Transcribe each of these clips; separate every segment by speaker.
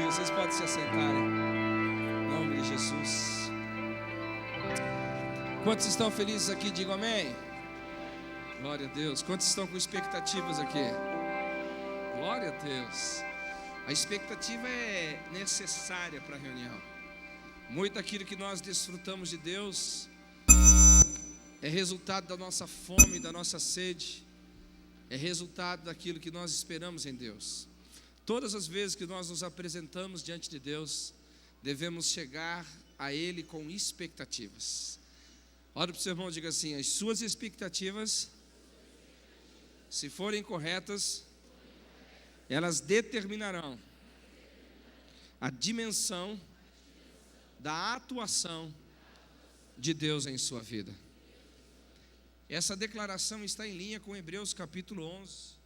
Speaker 1: Vocês podem se assentarem. Em nome de Jesus. Quantos estão felizes aqui? Digam amém. Glória a Deus. Quantos estão com expectativas aqui? Glória a Deus. A expectativa é necessária para a reunião. Muito daquilo que nós desfrutamos de Deus é resultado da nossa fome, da nossa sede. É resultado daquilo que nós esperamos em Deus. Todas as vezes que nós nos apresentamos diante de Deus, devemos chegar a Ele com expectativas. Olha para o seu irmão e diga assim: as suas expectativas, se forem corretas, elas determinarão a dimensão da atuação de Deus em sua vida. Essa declaração está em linha com Hebreus capítulo 11,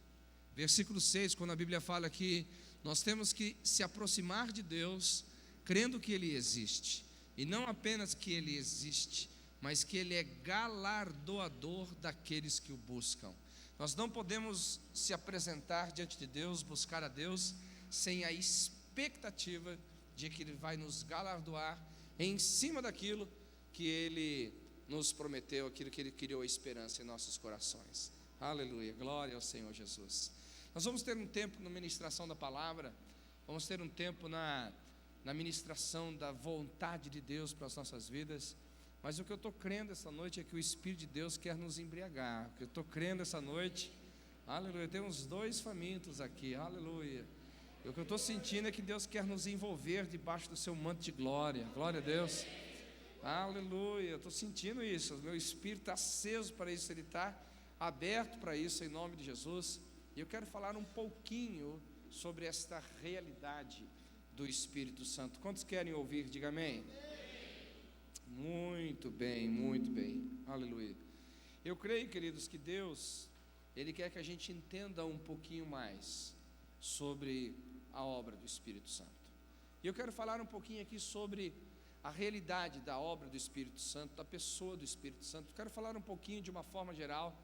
Speaker 1: versículo 6, quando a Bíblia fala que nós temos que se aproximar de Deus crendo que Ele existe, e não apenas que Ele existe, mas que Ele é galardoador daqueles que o buscam. Nós não podemos se apresentar diante de Deus, buscar a Deus, sem a expectativa de que Ele vai nos galardoar em cima daquilo que Ele nos prometeu, aquilo que Ele criou a esperança em nossos corações. Aleluia, glória ao Senhor Jesus. Nós vamos ter um tempo na ministração da palavra, vamos ter um tempo na ministração da vontade de Deus para as nossas vidas, mas o que eu estou crendo essa noite é que o Espírito de Deus quer nos embriagar. O que eu estou crendo essa noite, aleluia, tem uns 2 famintos aqui, aleluia. E o que eu estou sentindo é que Deus quer nos envolver debaixo do seu manto de glória, glória a Deus. Aleluia, eu estou sentindo isso, o meu espírito está aceso para isso, ele está aberto para isso em nome de Jesus. E eu quero falar um pouquinho sobre esta realidade do Espírito Santo. Quantos querem ouvir? Diga amém. Muito bem, aleluia. Eu creio, queridos, que Deus, Ele quer que a gente entenda um pouquinho mais sobre a obra do Espírito Santo. E eu quero falar um pouquinho aqui sobre a realidade da obra do Espírito Santo, da pessoa do Espírito Santo. Quero falar um pouquinho de uma forma geral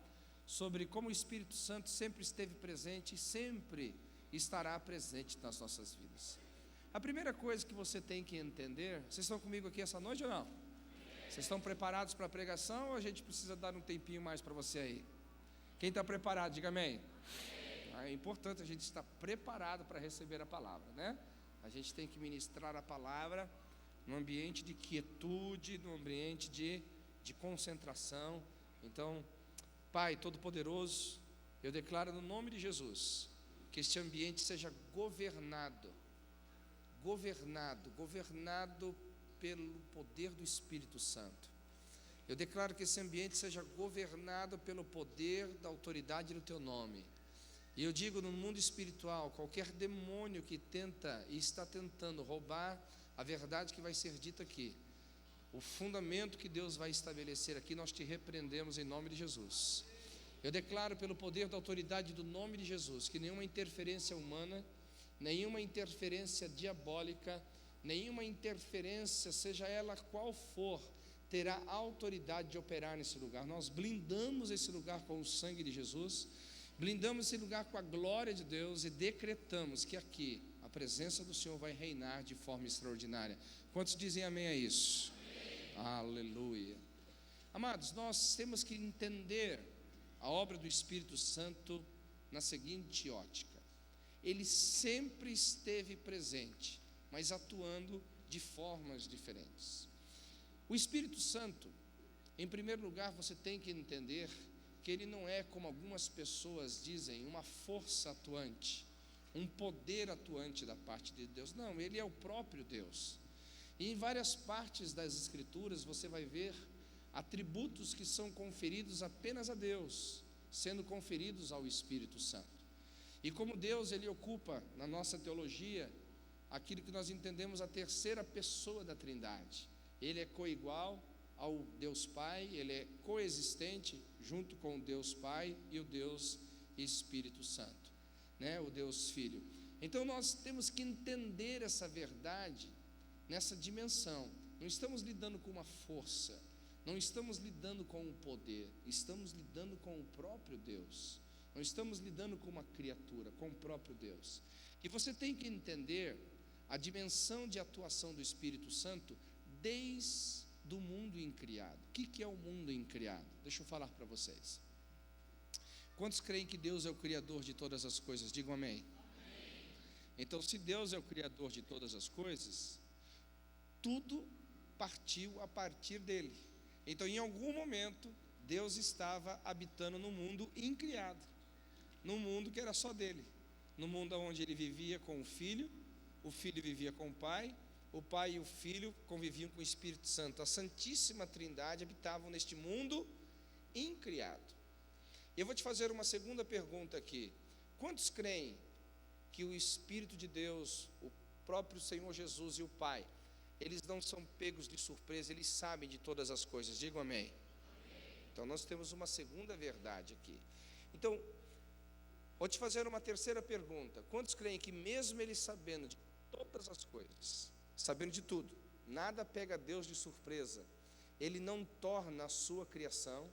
Speaker 1: sobre como o Espírito Santo sempre esteve presente e sempre estará presente nas nossas vidas. A primeira coisa que você tem que entender, vocês estão comigo aqui essa noite ou não? Vocês estão preparados para a pregação ou a gente precisa dar um tempinho mais para você aí? Quem está preparado, diga amém. É importante a gente estar preparado para receber a palavra, né? A gente tem que ministrar a palavra num ambiente de quietude, num ambiente de concentração. Então, Pai Todo-Poderoso, eu declaro no nome de Jesus, que este ambiente seja governado pelo poder do Espírito Santo. Eu declaro que esse ambiente seja governado pelo poder da autoridade do Teu nome. E eu digo, no mundo espiritual, qualquer demônio que tenta e está tentando roubar a verdade que vai ser dita aqui, o fundamento que Deus vai estabelecer aqui, nós te repreendemos em nome de Jesus. Eu declaro pelo poder da autoridade do nome de Jesus, que nenhuma interferência humana, nenhuma interferência diabólica, nenhuma interferência, seja ela qual for, terá autoridade de operar nesse lugar. Nós blindamos esse lugar com o sangue de Jesus, blindamos esse lugar com a glória de Deus e decretamos que aqui a presença do Senhor vai reinar de forma extraordinária. Quantos dizem amém a isso? Amém. Aleluia. Amados, nós temos que entender a obra do Espírito Santo na seguinte ótica: Ele sempre esteve presente, mas atuando de formas diferentes. O Espírito Santo, em primeiro lugar, você tem que entender que Ele não é, como algumas pessoas dizem, uma força atuante, um poder atuante da parte de Deus. Não, Ele é o próprio Deus. E em várias partes das Escrituras você vai ver atributos que são conferidos apenas a Deus, sendo conferidos ao Espírito Santo. E como Deus, Ele ocupa na nossa teologia aquilo que nós entendemos a terceira pessoa da Trindade. Ele é coigual ao Deus Pai, Ele é coexistente junto com o Deus Pai e o Deus Espírito Santo, né? O Deus Filho. Então nós temos que entender essa verdade nessa dimensão. Não estamos lidando com uma força, não estamos lidando com um poder, estamos lidando com o próprio Deus. Não estamos lidando com uma criatura, com o próprio Deus. E você tem que entender a dimensão de atuação do Espírito Santo desde o mundo incriado. O que é o mundo incriado? Deixa eu falar para vocês. Quantos creem que Deus é o Criador de todas as coisas? Digam amém. Então, se Deus é o Criador de todas as coisas, tudo partiu a partir dele. Então, em algum momento, Deus estava habitando no mundo incriado, no mundo que era só dele, no mundo onde ele vivia com o filho vivia com o pai e o filho conviviam com o Espírito Santo. A Santíssima Trindade habitavam neste mundo incriado. Eu vou te fazer uma segunda pergunta aqui. Quantos creem que o Espírito de Deus, o próprio Senhor Jesus e o Pai, eles não são pegos de surpresa, eles sabem de todas as coisas? Digam amém. Então nós temos uma segunda verdade aqui. Então, vou te fazer uma terceira pergunta. Quantos creem que mesmo ele sabendo de todas as coisas, sabendo de tudo, nada pega Deus de surpresa, ele não torna a sua criação,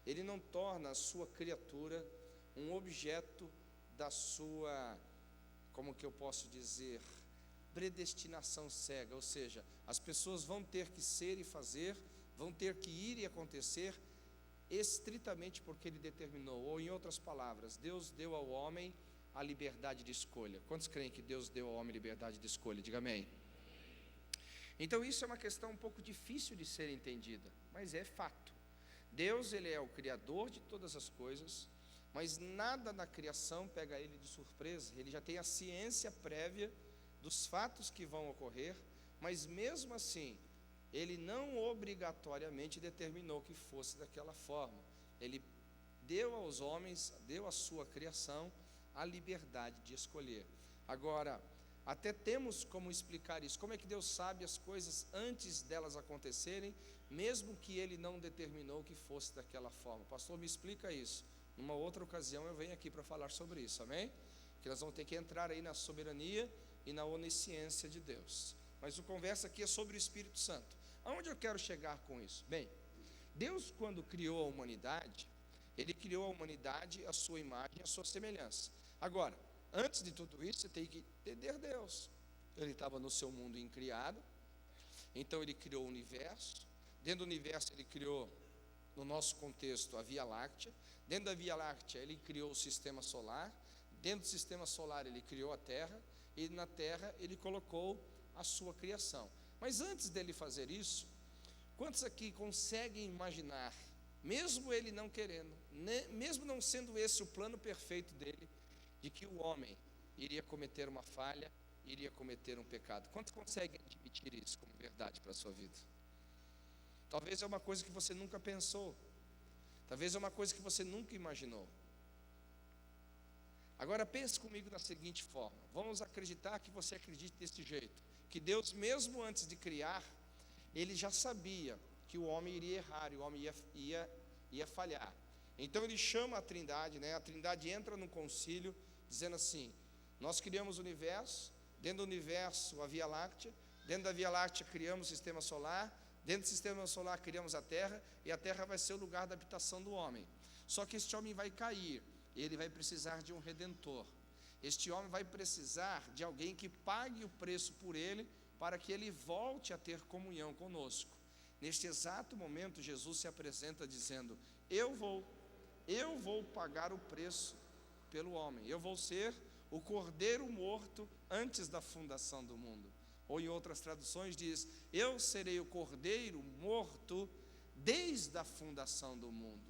Speaker 1: ele não torna a sua criatura um objeto da sua, como que eu posso dizer, predestinação cega? Ou seja, as pessoas vão ter que ser e fazer, vão ter que ir e acontecer estritamente porque ele determinou. Ou, em outras palavras, Deus deu ao homem a liberdade de escolha. Quantos creem que Deus deu ao homem liberdade de escolha? Diga amém. Então isso é uma questão um pouco difícil de ser entendida, mas é fato. Deus, ele é o Criador de todas as coisas, mas nada na criação pega ele de surpresa. Ele já tem a ciência prévia dos fatos que vão ocorrer, mas mesmo assim, ele não obrigatoriamente determinou que fosse daquela forma. Ele deu aos homens, deu à sua criação a liberdade de escolher. Agora, até temos como explicar isso. Como é que Deus sabe as coisas antes delas acontecerem, mesmo que ele não determinou que fosse daquela forma? Pastor, me explica isso. Numa outra ocasião eu venho aqui para falar sobre isso, amém? Que nós vamos ter que entrar aí na soberania e na onisciência de Deus. Mas o conversa aqui é sobre o Espírito Santo. Aonde eu quero chegar com isso? Bem, Deus, quando criou a humanidade, ele criou a humanidade à sua imagem, à sua semelhança. Agora, antes de tudo isso, você tem que entender Deus. Ele estava no seu mundo incriado, então ele criou o universo. Dentro do universo ele criou, no nosso contexto, a Via Láctea. Dentro da Via Láctea ele criou o sistema solar. Dentro do sistema solar ele criou a Terra. E na Terra ele colocou a sua criação. Mas antes dele fazer isso, quantos aqui conseguem imaginar, mesmo ele não querendo, mesmo não sendo esse o plano perfeito dele, de que o homem iria cometer uma falha, iria cometer um pecado? Quantos conseguem admitir isso como verdade para a sua vida? Talvez é uma coisa que você nunca pensou, talvez é uma coisa que você nunca imaginou. Agora pense comigo da seguinte forma: vamos acreditar que você acredite desse jeito, que Deus, mesmo antes de criar, ele já sabia que o homem iria errar, e o homem ia falhar. Então ele chama a Trindade, a Trindade entra num concílio, dizendo assim: nós criamos o universo, dentro do universo a Via Láctea, dentro da Via Láctea criamos o sistema solar, dentro do sistema solar criamos a Terra, e a Terra vai ser o lugar da habitação do homem. Só que este homem vai cair, ele vai precisar de um redentor. Este homem vai precisar de alguém que pague o preço por ele, para que ele volte a ter comunhão conosco. Neste exato momento, Jesus se apresenta dizendo: eu vou pagar o preço pelo homem, eu vou ser o cordeiro morto antes da fundação do mundo. Ou em outras traduções diz: eu serei o cordeiro morto desde a fundação do mundo.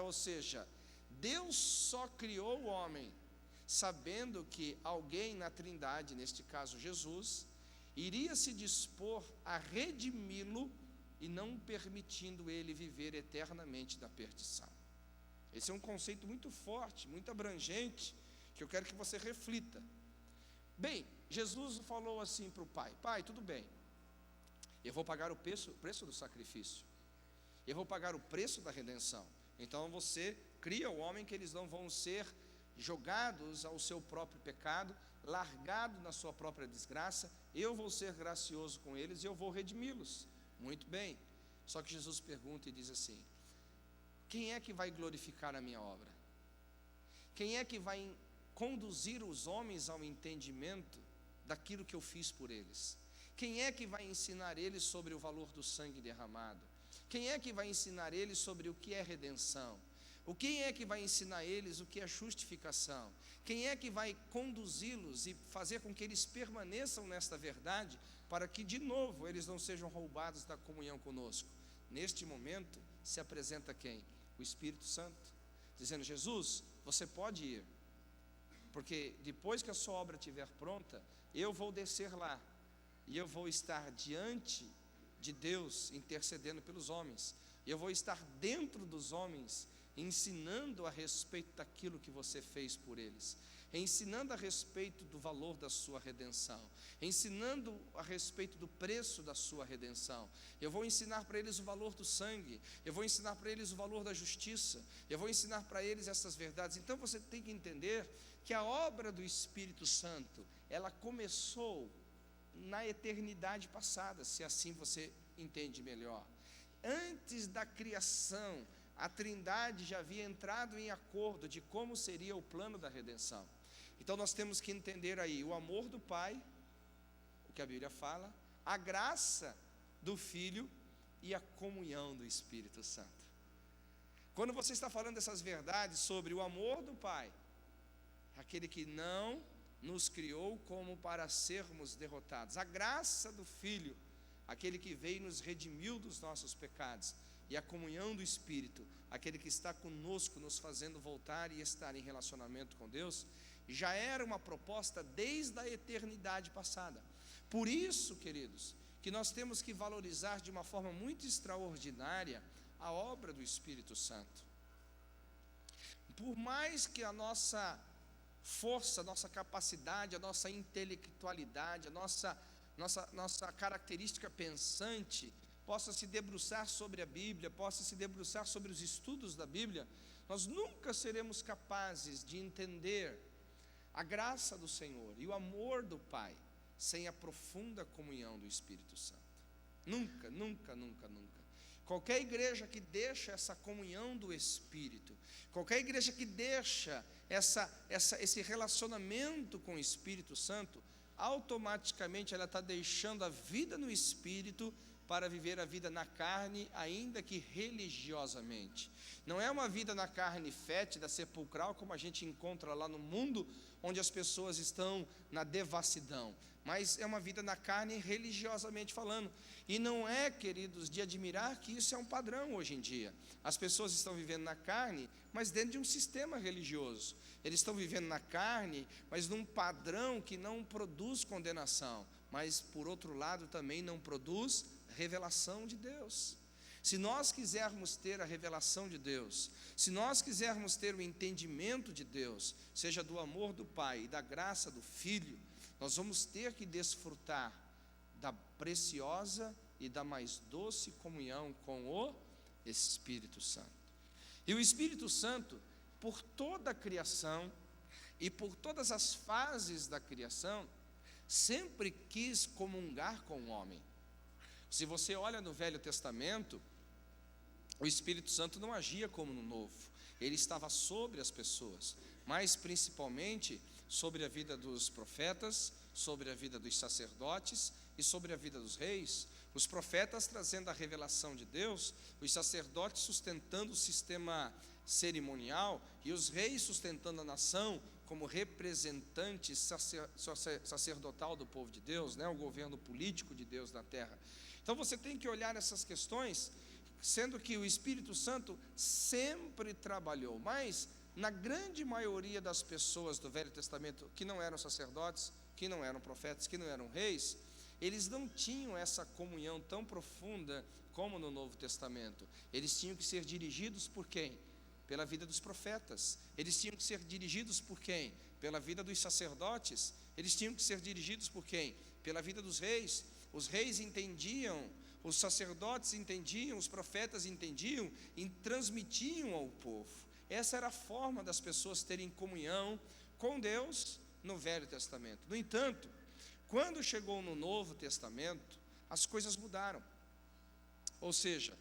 Speaker 1: Ou seja, Deus só criou o homem sabendo que alguém na Trindade, neste caso Jesus, iria se dispor a redimi-lo e não permitindo ele viver eternamente da perdição. Esse é um conceito muito forte, muito abrangente, que eu quero que você reflita. Bem, Jesus falou assim para o Pai: Pai, tudo bem, eu vou pagar o preço do sacrifício, eu vou pagar o preço da redenção. Então você cria o homem que eles não vão ser jogados ao seu próprio pecado, largados na sua própria desgraça. Eu vou ser gracioso com eles e eu vou redimi-los. Muito bem, só que Jesus pergunta e diz assim: quem é que vai glorificar a minha obra? Quem é que vai conduzir os homens ao entendimento daquilo que eu fiz por eles? Quem é que vai ensinar eles sobre o valor do sangue derramado? Quem é que vai ensinar eles sobre o que é redenção? Quem é que vai ensinar eles o que é justificação? Quem é que vai conduzi-los e fazer com que eles permaneçam nesta verdade, para que de novo eles não sejam roubados da comunhão conosco? Neste momento se apresenta quem? O Espírito Santo, dizendo: Jesus, você pode ir, porque depois que a sua obra estiver pronta, eu vou descer lá, e eu vou estar diante de Deus, intercedendo pelos homens, e eu vou estar dentro dos homens, ensinando a respeito daquilo que você fez por eles, ensinando a respeito do valor da sua redenção, ensinando a respeito do preço da sua redenção. Eu vou ensinar para eles o valor do sangue, eu vou ensinar para eles o valor da justiça, eu vou ensinar para eles essas verdades. Então você tem que entender que a obra do Espírito Santo, ela começou na eternidade passada, se assim você entende melhor. Antes da criação, a Trindade já havia entrado em acordo de como seria o plano da redenção. Então nós temos que entender aí o amor do Pai, o que a Bíblia fala, a graça do Filho e a comunhão do Espírito Santo. Quando você está falando dessas verdades sobre o amor do Pai, aquele que não nos criou como para sermos derrotados, a graça do Filho, aquele que veio e nos redimiu dos nossos pecados, e a comunhão do Espírito, aquele que está conosco, nos fazendo voltar e estar em relacionamento com Deus, já era uma proposta desde a eternidade passada. Por isso, queridos, que nós temos que valorizar de uma forma muito extraordinária a obra do Espírito Santo. Por mais que a nossa força, a nossa capacidade, a nossa intelectualidade, a nossa característica pensante possa se debruçar sobre a Bíblia, possa se debruçar sobre os estudos da Bíblia, nós nunca seremos capazes de entender a graça do Senhor e o amor do Pai sem a profunda comunhão do Espírito Santo. Nunca, nunca, nunca, nunca. Qualquer igreja que deixa essa comunhão do Espírito, qualquer igreja que deixa esse relacionamento com o Espírito Santo, automaticamente ela está deixando a vida no Espírito para viver a vida na carne, ainda que religiosamente. Não é uma vida na carne fétida, sepulcral, como a gente encontra lá no mundo, onde as pessoas estão na devassidão, mas é uma vida na carne religiosamente falando. E não é, queridos, de admirar que isso é um padrão hoje em dia. As pessoas estão vivendo na carne, mas dentro de um sistema religioso. Eles estão vivendo na carne, mas num padrão que não produz condenação, mas por outro lado também não produz revelação de Deus. Se nós quisermos ter a revelação de Deus, se nós quisermos ter o entendimento de Deus, seja do amor do Pai e da graça do Filho, nós vamos ter que desfrutar da preciosa e da mais doce comunhão com o Espírito Santo. E o Espírito Santo, por toda a criação e por todas as fases da criação, sempre quis comungar com o homem. Se você olha no Velho Testamento, o Espírito Santo não agia como no Novo, ele estava sobre as pessoas, mas principalmente sobre a vida dos profetas, sobre a vida dos sacerdotes e sobre a vida dos reis. Os profetas trazendo a revelação de Deus, os sacerdotes sustentando o sistema cerimonial e os reis sustentando a nação como representante sacerdotal do povo de Deus, o governo político de Deus na terra. Então você tem que olhar essas questões, sendo que o Espírito Santo sempre trabalhou, mas na grande maioria das pessoas do Velho Testamento que não eram sacerdotes, que não eram profetas, que não eram reis, eles não tinham essa comunhão tão profunda como no Novo Testamento. Eles tinham que ser dirigidos por quem? Pela vida dos profetas. Eles tinham que ser dirigidos por quem? Pela vida dos sacerdotes. Eles tinham que ser dirigidos por quem? Pela vida dos reis. Os reis entendiam, os sacerdotes entendiam, os profetas entendiam e transmitiam ao povo. Essa era a forma das pessoas terem comunhão com Deus no Velho Testamento. No entanto, quando chegou no Novo Testamento, as coisas mudaram. Ou seja,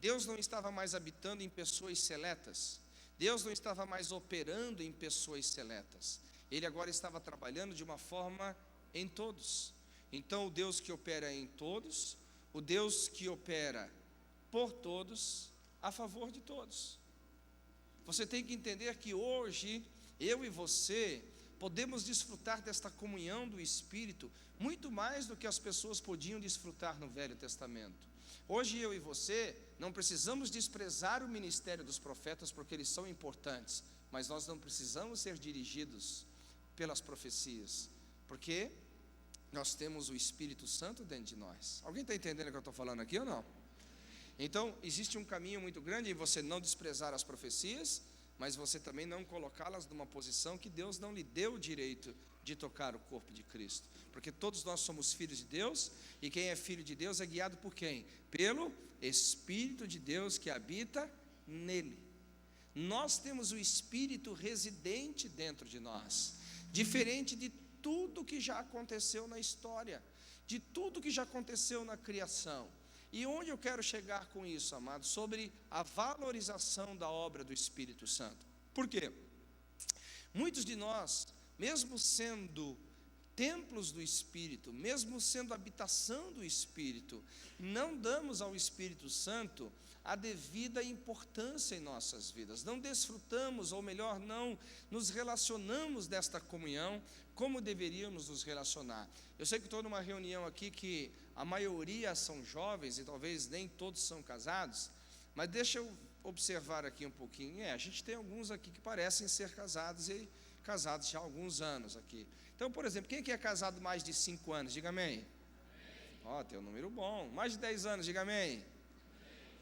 Speaker 1: Deus não estava mais habitando em pessoas seletas, Deus não estava mais operando em pessoas seletas, Ele agora estava trabalhando de uma forma em todos. Então, o Deus que opera em todos, o Deus que opera por todos, a favor de todos. Você tem que entender que hoje, eu e você, podemos desfrutar desta comunhão do Espírito, muito mais do que as pessoas podiam desfrutar no Velho Testamento. Hoje, eu e você, não precisamos desprezar o ministério dos profetas, porque eles são importantes, mas nós não precisamos ser dirigidos pelas profecias, porque nós temos o Espírito Santo dentro de nós. Alguém está entendendo o que eu estou falando aqui ou não? Então, existe um caminho muito grande em você não desprezar as profecias, mas você também não colocá-las numa posição que Deus não lhe deu o direito de tocar o corpo de Cristo. Porque todos nós somos filhos de Deus, e quem é filho de Deus é guiado por quem? Pelo Espírito de Deus que habita nele. Nós temos o Espírito residente dentro de nós, diferente de tudo que já aconteceu na história, de tudo que já aconteceu na criação. E onde eu quero chegar com isso, amados? Sobre a valorização da obra do Espírito Santo. Por quê? Muitos de nós, mesmo sendo templos do Espírito, mesmo sendo habitação do Espírito, não damos ao Espírito Santo a devida importância em nossas vidas, não desfrutamos, ou melhor, não nos relacionamos desta comunhão como deveríamos nos relacionar. Eu sei que estou numa reunião aqui que a maioria são jovens e talvez nem todos são casados, mas deixa eu observar aqui um pouquinho. A gente tem alguns aqui que parecem ser casados e casados já há alguns anos aqui. Então, por exemplo, quem que é casado mais de 5 anos? Diga amém. Ó, tem um número bom. Mais de 10 anos, diga amém.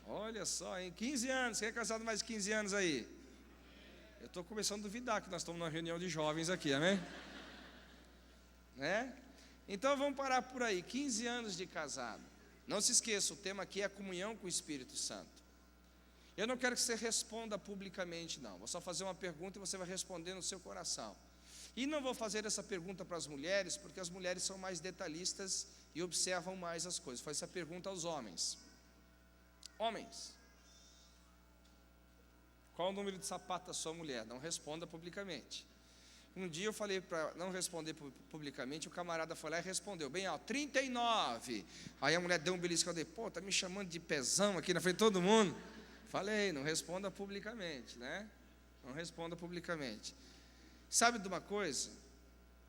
Speaker 1: Olha só, em 15 anos, quem é casado mais de 15 anos aí? Eu estou começando a duvidar que nós estamos numa reunião de jovens aqui, amém? Né? Então vamos parar por aí, 15 anos de casado. Não se esqueça, o tema aqui é a comunhão com o Espírito Santo. Eu não quero que você responda publicamente, não. Vou só fazer uma pergunta e você vai responder no seu coração. E não vou fazer essa pergunta para as mulheres, porque as mulheres são mais detalhistas e observam mais as coisas. Vou fazer essa pergunta aos homens. Homens, qual o número de sapato da sua mulher? Não responda publicamente. Um dia eu falei para não responder publicamente, o camarada foi lá e respondeu, bem alto, 39. Aí a mulher deu um belisco, eu falei, pô, tá me chamando de pezão aqui na frente de todo mundo. Falei, não responda publicamente, né? Não responda publicamente. Sabe de uma coisa?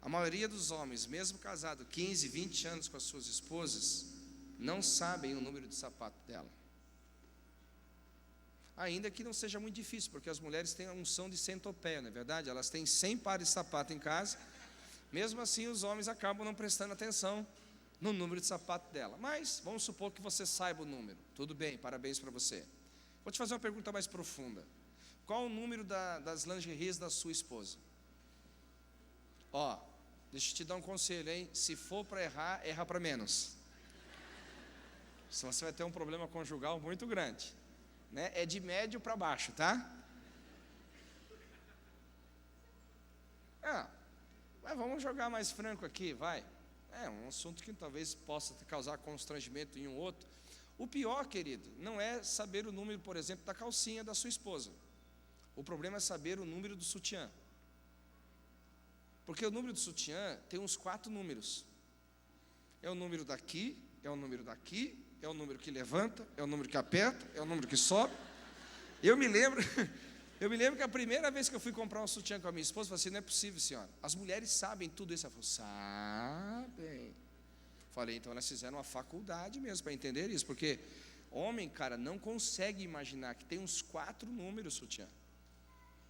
Speaker 1: A maioria dos homens, mesmo casado 15, 20 anos com as suas esposas, não sabem o número de sapato dela. Ainda que não seja muito difícil, porque as mulheres têm a unção de centopeia, não é verdade? Elas têm 100 pares de sapato em casa, mesmo assim os homens acabam não prestando atenção no número de sapato dela. Mas vamos supor que você saiba o número. Tudo bem, parabéns para você. Vou te fazer uma pergunta mais profunda. Qual o número das lingeries da sua esposa? Ó, deixa eu te dar um conselho, hein? Se for para errar, erra para menos. Senão você vai ter um problema conjugal muito grande. Né? É de médio para baixo, tá? Mas vamos jogar mais franco aqui, vai. É um assunto que talvez possa causar constrangimento em um outro. O pior, querido, não é saber o número, por exemplo, da calcinha da sua esposa. O problema é saber o número do sutiã. Porque o número do sutiã tem uns 4 números. É o número daqui, é o número daqui, é o número que levanta, é o número que aperta, é o número que sobe. Eu me lembro que a primeira vez que eu fui comprar um sutiã com a minha esposa, eu falei assim, não é possível, senhora. As mulheres sabem tudo isso. Ela falou, sabem. Falei, então elas fizeram uma faculdade mesmo para entender isso, porque homem, cara, não consegue imaginar que tem uns 4 números sutiã.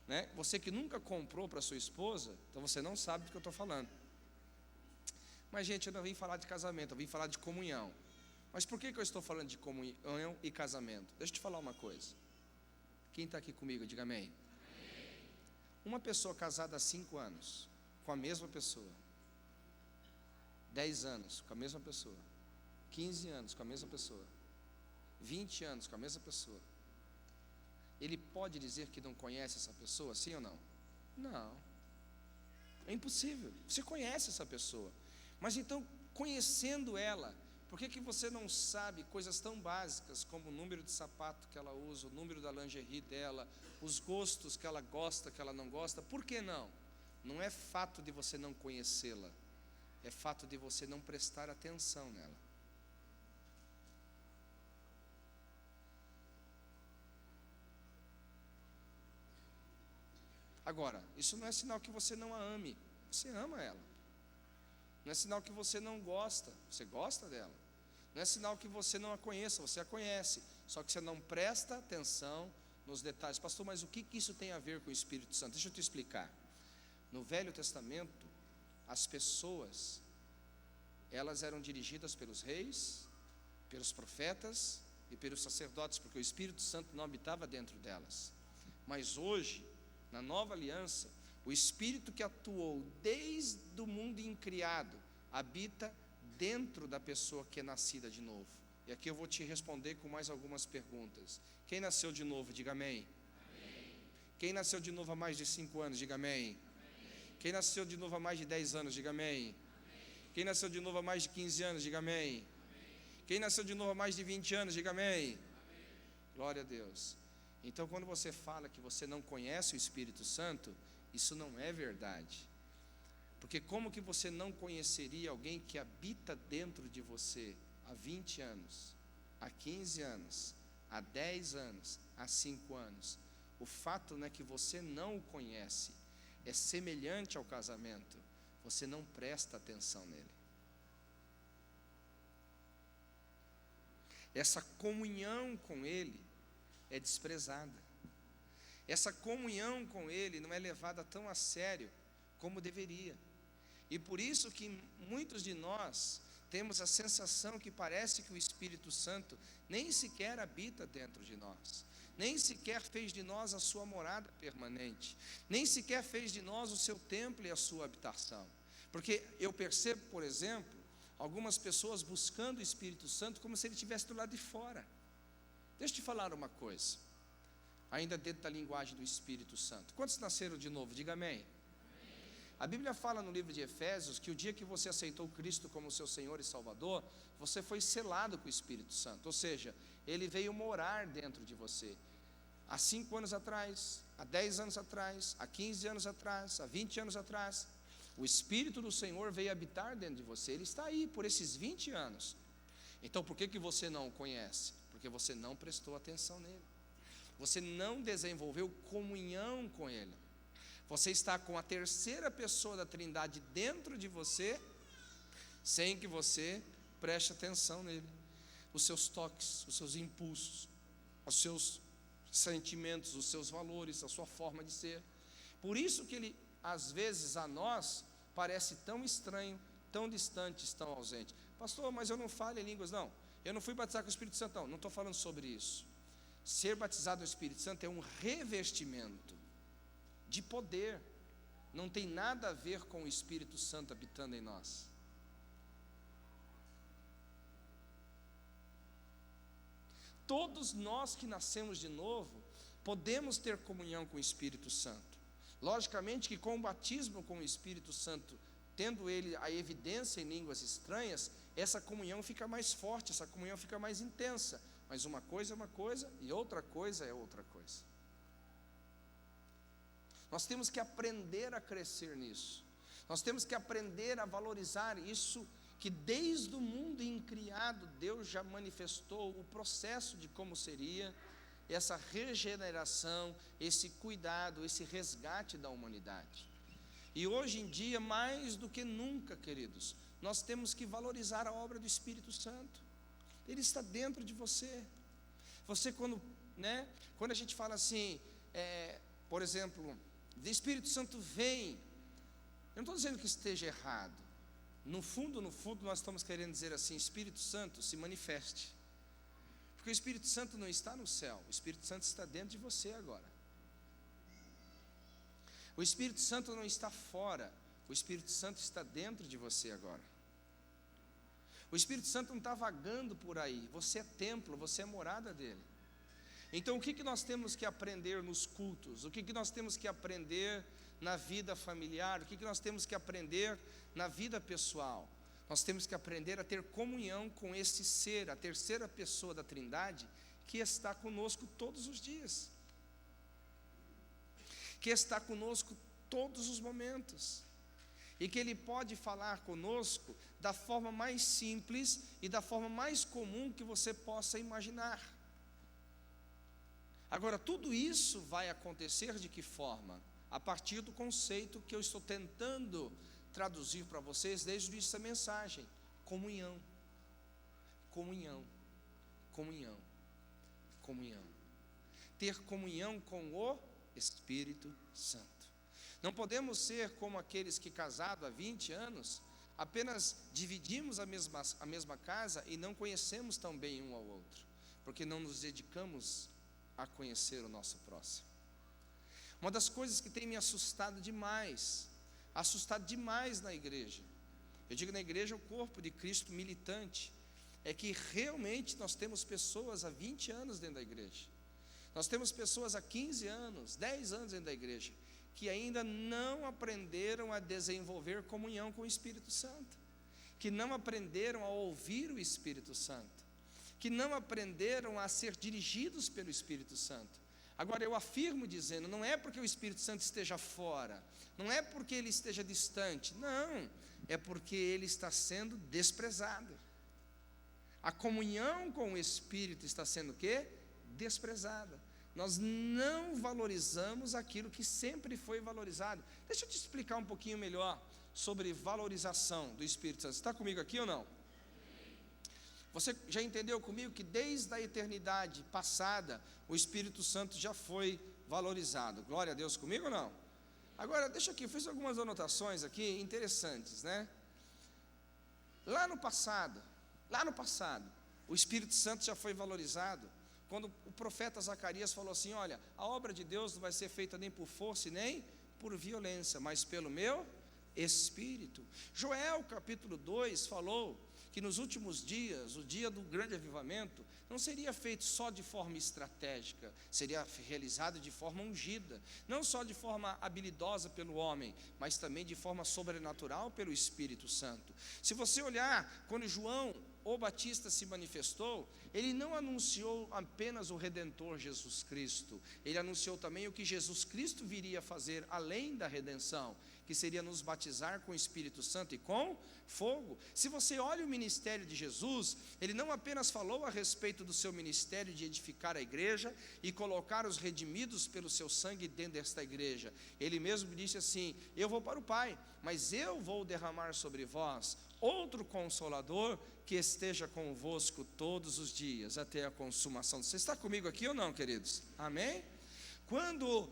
Speaker 1: Né? Você que nunca comprou para sua esposa, então você não sabe do que eu estou falando. Mas, gente, eu não vim falar de casamento, eu vim falar de comunhão. Mas por que eu estou falando de comunhão e casamento? Deixa eu te falar uma coisa. Quem está aqui comigo, diga amém. Amém. Uma pessoa casada há 5 anos, com a mesma pessoa, 10 anos com a mesma pessoa, 15 anos com a mesma pessoa, 20 anos com a mesma pessoa, ele pode dizer que não conhece essa pessoa, sim ou não? Não. É impossível. Você conhece essa pessoa. Mas então, conhecendo ela, por que você não sabe coisas tão básicas como o número de sapato que ela usa, o número da lingerie dela, os gostos que ela gosta, que ela não gosta? Por que não? Não é fato de você não conhecê-la, é fato de você não prestar atenção nela. Agora, isso não é sinal que você não a ame, você ama ela. Não é sinal que você não gosta, você gosta dela. Não é sinal que você não a conheça, você a conhece, só que você não presta atenção nos detalhes. Pastor, mas o que isso tem a ver com o Espírito Santo? Deixa eu te explicar. No Velho Testamento, as pessoas, elas eram dirigidas pelos reis, pelos profetas e pelos sacerdotes, porque o Espírito Santo não habitava dentro delas. Mas hoje, na nova aliança, o Espírito que atuou desde o mundo incriado habita dentro da pessoa que é nascida de novo. E aqui eu vou te responder com mais algumas perguntas. Quem nasceu de novo, diga amém. Amém. Quem nasceu de novo há mais de 5 anos, diga amém. Amém. Quem nasceu de novo há mais de 10 anos, diga amém. Amém. Quem nasceu de novo há mais de 15 anos, diga amém. Amém. Quem nasceu de novo há mais de 20 anos, diga amém. Amém. Glória a Deus. Então, quando você fala que você não conhece o Espírito Santo, isso não é verdade. Porque como que você não conheceria alguém que habita dentro de você há 20 anos, há 15 anos, há 10 anos, há 5 anos? O fato não é que você não o conhece, é semelhante ao casamento, você não presta atenção nele. Essa comunhão com ele é desprezada. Essa comunhão com ele não é levada tão a sério como deveria. E por isso que muitos de nós temos a sensação que parece que o Espírito Santo nem sequer habita dentro de nós, nem sequer fez de nós a sua morada permanente, nem sequer fez de nós o seu templo e a sua habitação. Porque eu percebo, por exemplo, algumas pessoas buscando o Espírito Santo como se ele estivesse do lado de fora. Deixa eu te falar uma coisa, ainda dentro da linguagem do Espírito Santo. Quantos nasceram de novo? Diga amém. A Bíblia fala no livro de Efésios que o dia que você aceitou Cristo como seu Senhor e Salvador, você foi selado com o Espírito Santo, ou seja, ele veio morar dentro de você. Há 5 anos atrás, há 10 anos atrás, há 15 anos atrás, há 20 anos atrás, o Espírito do Senhor veio habitar dentro de você, ele está aí por esses 20 anos. Então por que você não o conhece? Porque você não prestou atenção nele, você não desenvolveu comunhão com ele. Você está com a terceira pessoa da Trindade dentro de você, sem que você preste atenção nele. Os seus toques, os seus impulsos, os seus sentimentos, os seus valores, a sua forma de ser. Por isso que ele, às vezes, a nós, parece tão estranho, tão distante, tão ausente. Pastor, mas eu não falo em línguas. Não, eu não fui batizado com o Espírito Santo. Não estou falando sobre isso. Ser batizado no Espírito Santo é um revestimento de poder, não tem nada a ver com o Espírito Santo habitando em nós. Todos nós que nascemos de novo, podemos ter comunhão com o Espírito Santo. Logicamente que com o batismo com o Espírito Santo, tendo ele a evidência em línguas estranhas, essa comunhão fica mais forte, essa comunhão fica mais intensa. Mas uma coisa é uma coisa e outra coisa é outra coisa. Nós temos que aprender a crescer nisso. Nós temos que aprender a valorizar isso, que desde o mundo incriado, Deus já manifestou o processo de como seria essa regeneração, esse cuidado, esse resgate da humanidade. E hoje em dia, mais do que nunca, queridos, nós temos que valorizar a obra do Espírito Santo. Ele está dentro de você. Você quando a gente fala assim, por exemplo, o Espírito Santo vem, eu não estou dizendo que esteja errado. No fundo, nós estamos querendo dizer assim, Espírito Santo, se manifeste. Porque o Espírito Santo não está no céu, o Espírito Santo está dentro de você agora. O Espírito Santo não está fora, o Espírito Santo está dentro de você agora. O Espírito Santo não está vagando por aí, você é templo, você é morada dele. Então o que nós temos que aprender nos cultos? O que nós temos que aprender na vida familiar? O que nós temos que aprender na vida pessoal? Nós temos que aprender a ter comunhão com esse ser, a terceira pessoa da Trindade, que está conosco todos os dias, que está conosco todos os momentos. e que Ele pode falar conosco da forma mais simples e da forma mais comum que você possa imaginar. Agora, tudo isso vai acontecer de que forma? A partir do conceito que eu estou tentando traduzir para vocês desde o início da mensagem: comunhão, comunhão, comunhão, comunhão. Ter comunhão com o Espírito Santo. Não podemos ser como aqueles que, casados há 20 anos, apenas dividimos a mesma casa e não conhecemos tão bem um ao outro, porque não nos dedicamos a conhecer o nosso próximo. Uma das coisas que tem me assustado demais na igreja, eu digo na igreja, o corpo de Cristo militante, é que realmente nós temos pessoas há 20 anos dentro da igreja, nós temos pessoas há 15 anos, 10 anos dentro da igreja, que ainda não aprenderam a desenvolver comunhão com o Espírito Santo, que não aprenderam a ouvir o Espírito Santo, que não aprenderam a ser dirigidos pelo Espírito Santo. Agora, eu afirmo dizendo, não é porque o Espírito Santo esteja fora, não é porque ele esteja distante, não, é porque ele está sendo desprezado. A comunhão com o Espírito está sendo o quê? Desprezada. Nós não valorizamos aquilo que sempre foi valorizado. Deixa eu te explicar um pouquinho melhor sobre valorização do Espírito Santo. Você está comigo aqui ou não? Você já entendeu comigo que desde a eternidade passada, o Espírito Santo já foi valorizado? Glória a Deus, comigo ou não? Agora, deixa aqui, eu fiz algumas anotações aqui interessantes, né? Lá no passado, o Espírito Santo já foi valorizado, quando o profeta Zacarias falou assim: olha, a obra de Deus não vai ser feita nem por força e nem por violência, mas pelo meu Espírito. Joel capítulo 2 falou que nos últimos dias, o dia do grande avivamento, não seria feito só de forma estratégica, seria realizado de forma ungida, não só de forma habilidosa pelo homem, mas também de forma sobrenatural pelo Espírito Santo. Se você olhar, quando João o Batista se manifestou, ele não anunciou apenas o Redentor Jesus Cristo, ele anunciou também o que Jesus Cristo viria fazer além da redenção, que seria nos batizar com o Espírito Santo e com fogo. Se você olha o ministério de Jesus, ele não apenas falou a respeito do seu ministério de edificar a igreja e colocar os redimidos pelo seu sangue dentro desta igreja, ele mesmo disse assim: eu vou para o Pai, mas eu vou derramar sobre vós outro Consolador, que esteja convosco todos os dias, até a consumação. Você está comigo aqui ou não, queridos? Amém? Quando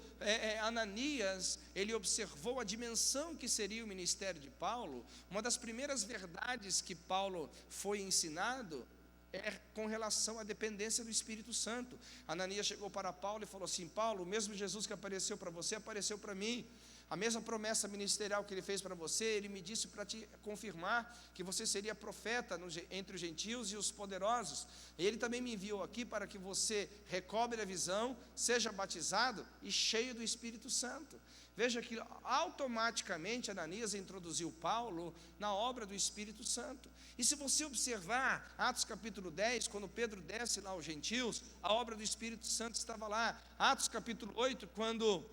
Speaker 1: Ananias, ele observou a dimensão que seria o ministério de Paulo, uma das primeiras verdades que Paulo foi ensinado é com relação à dependência do Espírito Santo. Ananias chegou para Paulo e falou assim: Paulo, o mesmo Jesus que apareceu para você, apareceu para mim. A mesma promessa ministerial que ele fez para você, ele me disse para te confirmar que você seria profeta entre os gentios e os poderosos. Ele também me enviou aqui para que você recobre a visão, seja batizado e cheio do Espírito Santo. Veja que automaticamente Ananias introduziu Paulo na obra do Espírito Santo. E se você observar Atos capítulo 10, quando Pedro desce lá aos gentios, a obra do Espírito Santo estava lá. Atos capítulo 8, quando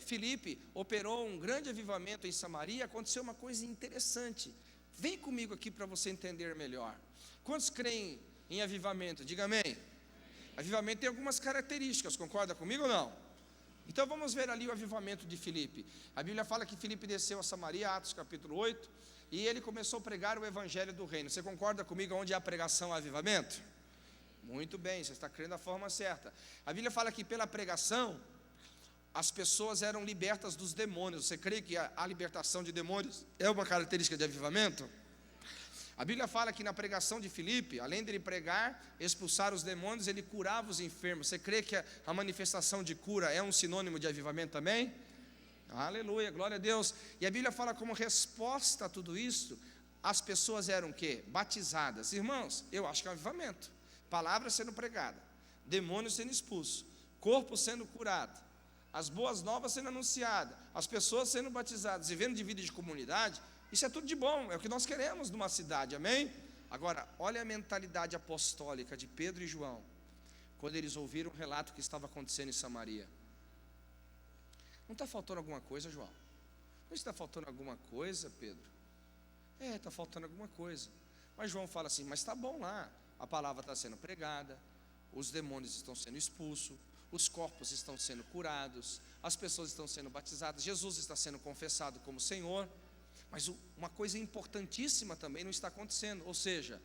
Speaker 1: Filipe operou um grande avivamento em Samaria, aconteceu uma coisa interessante. Vem comigo aqui para você entender melhor. Quantos creem em avivamento? Diga amém. Avivamento tem algumas características, concorda comigo ou não? Então vamos ver ali o avivamento de Filipe. A Bíblia fala que Filipe desceu a Samaria, Atos capítulo 8, e ele começou a pregar o evangelho do reino. Você concorda comigo onde há pregação, há avivamento? Muito bem, você está crendo da forma certa. A Bíblia fala que pela pregação as pessoas eram libertas dos demônios. Você crê que a libertação de demônios é uma característica de avivamento? A Bíblia fala que na pregação de Filipe, além dele pregar, expulsar os demônios, ele curava os enfermos. Você crê que a manifestação de cura é um sinônimo de avivamento também? Aleluia, glória a Deus. E a Bíblia fala como resposta a tudo isso, as pessoas eram o quê? Batizadas. Irmãos, eu acho que é um avivamento. Palavra sendo pregada, demônios sendo expulsos, corpo sendo curado, as boas novas sendo anunciadas, as pessoas sendo batizadas, vivendo de vida de comunidade. Isso é tudo de bom, é o que nós queremos numa cidade, amém? Agora, olha a mentalidade apostólica de Pedro e João, quando eles ouviram o relato que estava acontecendo em Samaria. Não está faltando alguma coisa, João? Mas está faltando alguma coisa, Pedro? Está faltando alguma coisa. Mas João fala assim, mas está bom lá, a palavra está sendo pregada, os demônios estão sendo expulsos, os corpos estão sendo curados, as pessoas estão sendo batizadas, Jesus está sendo confessado como Senhor. Mas uma coisa importantíssima também não está acontecendo, ou seja,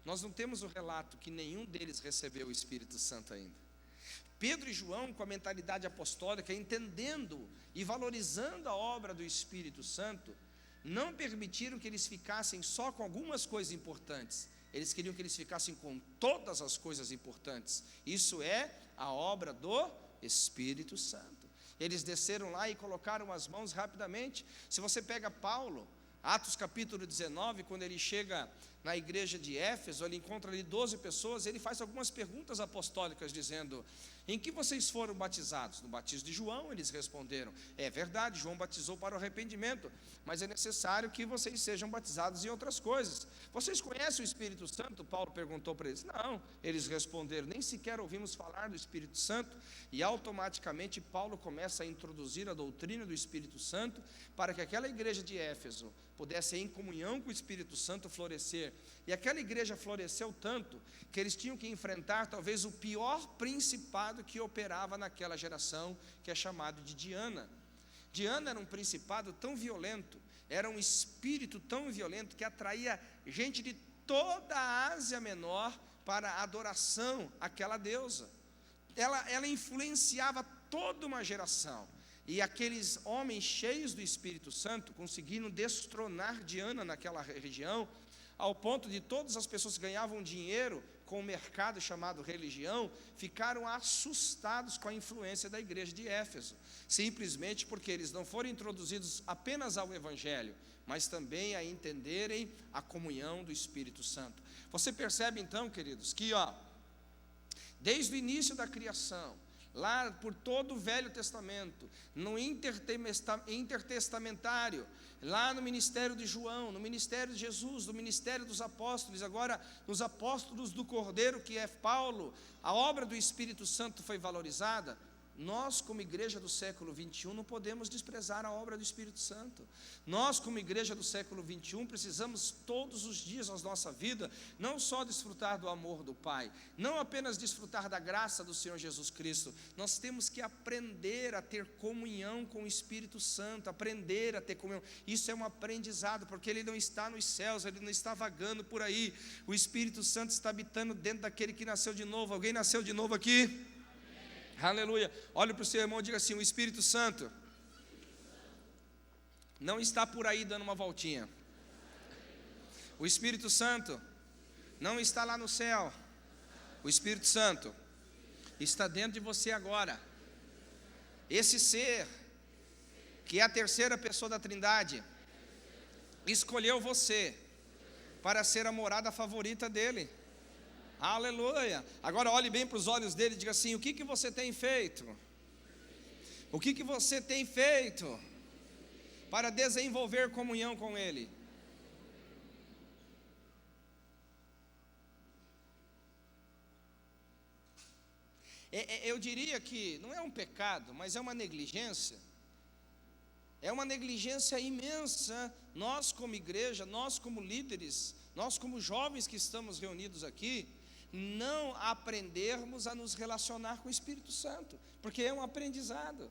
Speaker 1: nós não temos o relato que nenhum deles recebeu o Espírito Santo ainda. Pedro e João, com a mentalidade apostólica, entendendo e valorizando a obra do Espírito Santo, não permitiram que eles ficassem só com algumas coisas importantes. Eles queriam que eles ficassem com todas as coisas importantes. Isso é a obra do Espírito Santo. Eles desceram lá e colocaram as mãos rapidamente. Se você pega Paulo, Atos capítulo 19, quando ele chega na igreja de Éfeso, ele encontra ali 12 pessoas, ele faz algumas perguntas apostólicas, dizendo: em que vocês foram batizados? No batismo de João, eles responderam. É verdade, João batizou para o arrependimento, mas é necessário que vocês sejam batizados em outras coisas. Vocês conhecem o Espírito Santo? Paulo perguntou para eles. Não, eles responderam, nem sequer ouvimos falar do Espírito Santo. E automaticamente Paulo começa a introduzir a doutrina do Espírito Santo, para que aquela igreja de Éfeso pudesse, em comunhão com o Espírito Santo, florescer. E aquela igreja floresceu tanto, que eles tinham que enfrentar talvez o pior principado que operava naquela geração, que é chamado de Diana. Diana era um principado tão violento, era um espírito tão violento, que atraía gente de toda a Ásia Menor para a adoração àquela deusa. Ela influenciava toda uma geração. E aqueles homens cheios do Espírito Santo conseguiram destronar Diana naquela região, ao ponto de todas as pessoas que ganhavam dinheiro com o mercado chamado religião, ficaram assustados com a influência da igreja de Éfeso, simplesmente porque eles não foram introduzidos apenas ao Evangelho, mas também a entenderem a comunhão do Espírito Santo. Você percebe então, queridos, que desde o início da criação, lá por todo o Velho Testamento, no intertestamentário, lá no ministério de João, no ministério de Jesus, no ministério dos apóstolos, agora nos apóstolos do Cordeiro, que é Paulo, a obra do Espírito Santo foi valorizada. Nós, como igreja do século 21, não podemos desprezar a obra do Espírito Santo. Nós, como igreja do século 21, precisamos todos os dias da nossa vida, não só desfrutar do amor do Pai, não apenas desfrutar da graça do Senhor Jesus Cristo, nós temos que aprender a ter comunhão com o Espírito Santo, aprender a ter comunhão. Isso é um aprendizado, porque ele não está nos céus, ele não está vagando por aí. O Espírito Santo está habitando dentro daquele que nasceu de novo. Alguém nasceu de novo aqui? Aleluia. Olhe para o seu irmão e diga assim: o Espírito Santo não está por aí dando uma voltinha. O Espírito Santo não está lá no céu. O Espírito Santo está dentro de você agora. Esse ser, que é a terceira pessoa da Trindade, escolheu você para ser a morada favorita dele. Aleluia. Agora olhe bem para os olhos dele e diga assim: o que você tem feito? O que você tem feito para desenvolver comunhão com ele? Eu diria que não é um pecado, mas é uma negligência. É uma negligência imensa. Nós como igreja, nós como líderes, nós como jovens que estamos reunidos aqui, não aprendermos a nos relacionar com o Espírito Santo, porque é um aprendizado.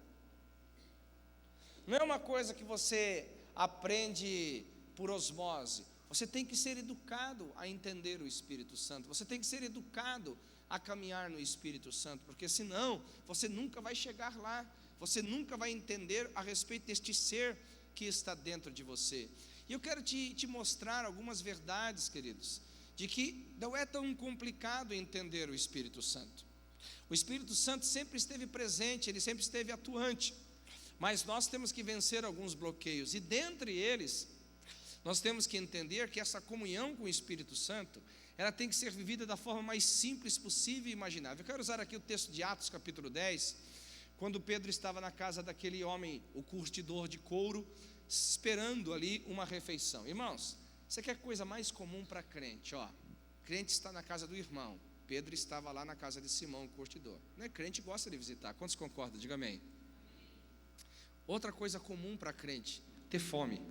Speaker 1: Não é uma coisa que você aprende por osmose. Você tem que ser educado a entender o Espírito Santo. Você tem que ser educado a caminhar no Espírito Santo, porque senão você nunca vai chegar lá. Você nunca vai entender a respeito deste ser que está dentro de você. E eu quero te mostrar algumas verdades, queridos, de que não é tão complicado entender o Espírito Santo. O Espírito Santo sempre esteve presente, ele sempre esteve atuante, mas nós temos que vencer alguns bloqueios, e dentre eles, nós temos que entender que essa comunhão com o Espírito Santo, ela tem que ser vivida da forma mais simples possível e imaginável. Eu quero usar aqui o texto de Atos capítulo 10, quando Pedro estava na casa daquele homem, o curtidor de couro, esperando ali uma refeição. Irmãos, isso aqui é a coisa mais comum para crente, crente está na casa do irmão. Pedro estava lá na casa de Simão, o curtidor. Não é crente, gosta de visitar. Quantos concordam? Diga amém. Outra coisa comum para crente, ter fome.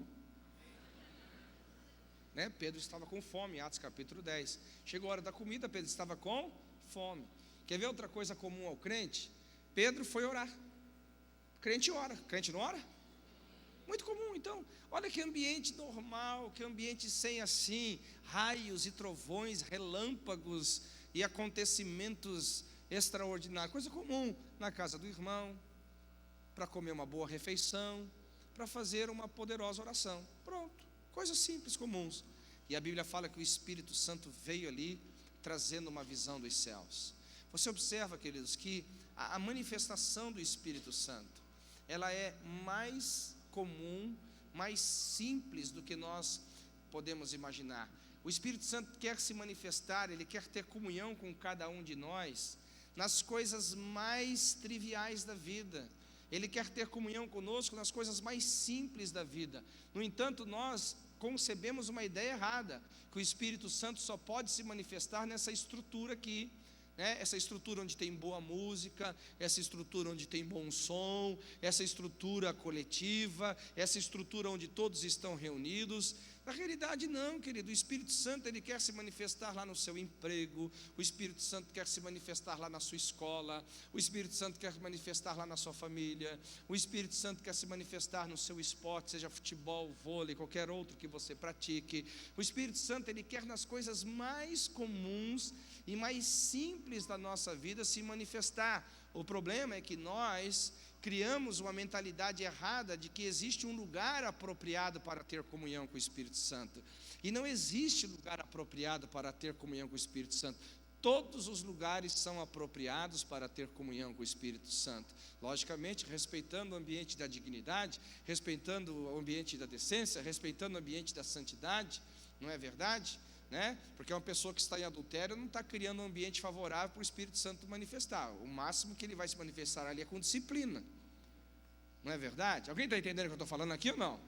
Speaker 1: Né? Pedro estava com fome, Atos capítulo 10. Chegou a hora da comida, Pedro estava com fome. Quer ver outra coisa comum ao crente? Pedro foi orar. Crente ora, crente não ora? Muito comum. Então, olha que ambiente normal, que ambiente sem assim raios e trovões, relâmpagos e acontecimentos extraordinários. Coisa comum na casa do irmão, para comer uma boa refeição, para fazer uma poderosa oração. Pronto, coisas simples, comuns. E a Bíblia fala que o Espírito Santo veio ali trazendo uma visão dos céus. Você observa, queridos, que a manifestação do Espírito Santo, ela é mais comum, mais simples do que nós podemos imaginar. O Espírito Santo quer se manifestar, ele quer ter comunhão com cada um de nós nas coisas mais triviais da vida. Ele quer ter comunhão conosco nas coisas mais simples da vida. No entanto, nós concebemos uma ideia errada, que o Espírito Santo só pode se manifestar nessa estrutura aqui, né? Essa estrutura onde tem boa música, essa estrutura onde tem bom som, essa estrutura coletiva, essa estrutura onde todos estão reunidos. Na realidade não, querido, o Espírito Santo ele quer se manifestar lá no seu emprego, o Espírito Santo quer se manifestar lá na sua escola, o Espírito Santo quer se manifestar lá na sua família, o Espírito Santo quer se manifestar no seu esporte, seja futebol, vôlei, qualquer outro que você pratique. O Espírito Santo ele quer nas coisas mais comuns e mais simples da nossa vida se manifestar. O problema é que nós criamos uma mentalidade errada de que existe um lugar apropriado para ter comunhão com o Espírito Santo. E não existe lugar apropriado para ter comunhão com o Espírito Santo. Todos os lugares são apropriados para ter comunhão com o Espírito Santo. Logicamente, respeitando o ambiente da dignidade, respeitando o ambiente da decência, respeitando o ambiente da santidade, não é verdade? Né? Porque uma pessoa que está em adultério não está criando um ambiente favorável para o Espírito Santo manifestar. O máximo que ele vai se manifestar ali é com disciplina. Não é verdade? Alguém está entendendo o que eu estou falando aqui ou não?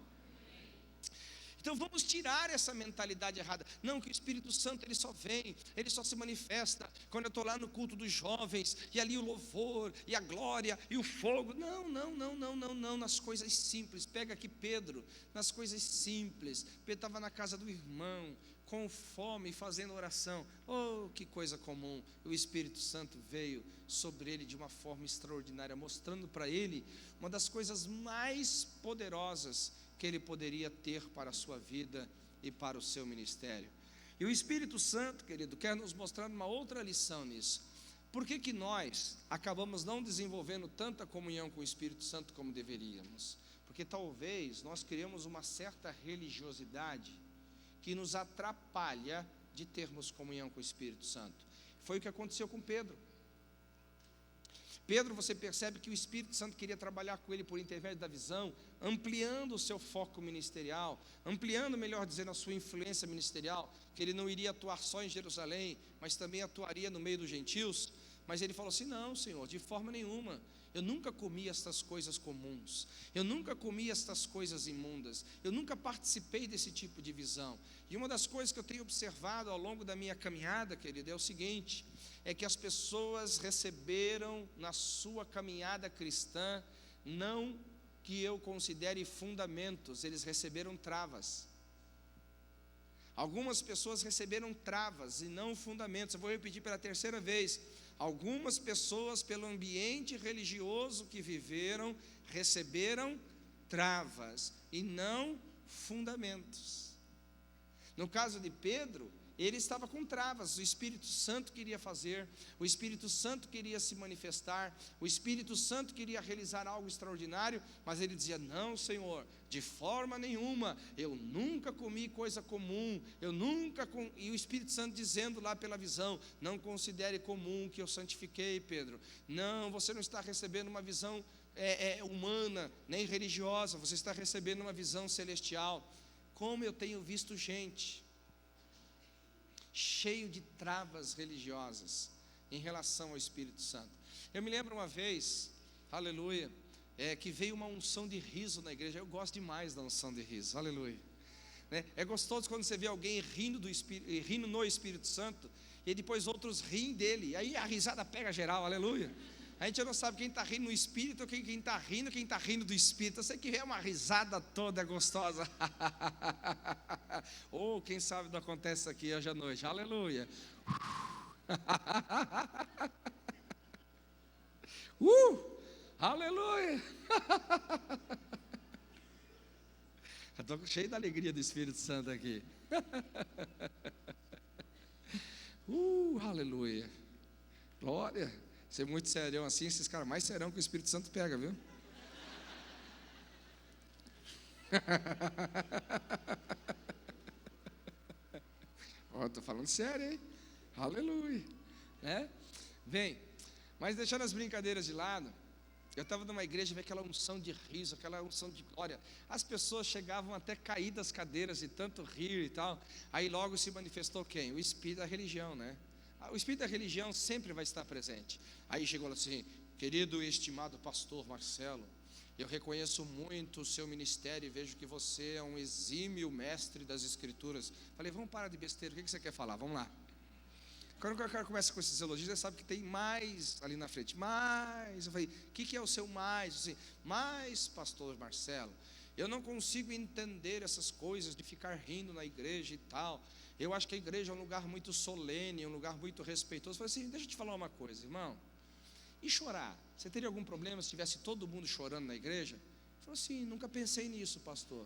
Speaker 1: Então vamos tirar essa mentalidade errada. Não, que o Espírito Santo ele só vem, ele só se manifesta quando eu estou lá no culto dos jovens, e ali o louvor, e a glória, e o fogo. Não, nas coisas simples. Pega aqui Pedro, nas coisas simples. Pedro estava na casa do irmão, com fome, fazendo oração. Oh, que coisa comum. O Espírito Santo veio sobre ele de uma forma extraordinária, mostrando para ele uma das coisas mais poderosas que ele poderia ter para a sua vida e para o seu ministério. E o Espírito Santo, querido, quer nos mostrar uma outra lição nisso. Por que nós acabamos não desenvolvendo tanta comunhão com o Espírito Santo como deveríamos? Porque talvez nós criamos uma certa religiosidade que nos atrapalha de termos comunhão com o Espírito Santo. Foi o que aconteceu com Pedro. Pedro, você percebe que o Espírito Santo queria trabalhar com ele por intermédio da visão, ampliando o seu foco ministerial, ampliando, melhor dizendo, a sua influência ministerial, que ele não iria atuar só em Jerusalém, mas também atuaria no meio dos gentios. Mas ele falou assim: não, Senhor, de forma nenhuma. Eu nunca comi estas coisas comuns, eu nunca comi estas coisas imundas, eu nunca participei desse tipo de visão. E uma das coisas que eu tenho observado ao longo da minha caminhada, querido, é o seguinte: é que as pessoas receberam na sua caminhada cristã, não que eu considere fundamentos, eles receberam travas. Algumas pessoas receberam travas e não fundamentos. Eu vou repetir pela terceira vez. Algumas pessoas, pelo ambiente religioso que viveram, receberam travas e não fundamentos. No caso de Pedro, ele estava com travas. O Espírito Santo queria fazer, o Espírito Santo queria se manifestar, o Espírito Santo queria realizar algo extraordinário, mas ele dizia: não, Senhor, de forma nenhuma, eu nunca comi coisa comum, e o Espírito Santo dizendo lá pela visão: não considere comum que eu santifiquei, Pedro. Não, você não está recebendo uma visão humana, nem religiosa, você está recebendo uma visão celestial. Como eu tenho visto gente cheio de travas religiosas em relação ao Espírito Santo. Eu me lembro uma vez, aleluia, que veio uma unção de riso na igreja. Eu gosto demais da unção de riso, aleluia. É gostoso quando você vê alguém rindo no Espírito Santo, e depois outros riem dele, aí a risada pega geral, aleluia. A gente não sabe quem está rindo no espírito, quem está rindo do espírito. Eu sei que é uma risada toda gostosa. Ou quem sabe não acontece aqui hoje à noite. Aleluia. Aleluia. Eu estou cheio da alegria do Espírito Santo aqui. Aleluia. Glória. Ser muito serião assim, esses caras mais serão que o Espírito Santo pega, viu? Estou falando sério, hein? Aleluia. Bem, mas deixando as brincadeiras de lado, eu estava numa igreja e vi aquela unção de riso, aquela unção de glória. As pessoas chegavam até cair das cadeiras de tanto rir e tal. Aí logo se manifestou quem? O espírito da religião, né? O espírito da religião sempre vai estar presente. Aí chegou assim: querido e estimado pastor Marcelo, eu reconheço muito o seu ministério e vejo que você é um exímio mestre das escrituras. Falei, vamos parar de besteira, o que você quer falar? Vamos lá. Quando o cara começa com esses elogios, você sabe que tem mais ali na frente. Mais. Eu falei, o que é o seu mais? Assim, mais, pastor Marcelo, eu não consigo entender essas coisas de ficar rindo na igreja e tal. Eu acho que a igreja é um lugar muito solene, um lugar muito respeitoso. Eu falei assim, deixa eu te falar uma coisa, irmão. E chorar? Você teria algum problema se tivesse todo mundo chorando na igreja? Ele falou assim, nunca pensei nisso, pastor.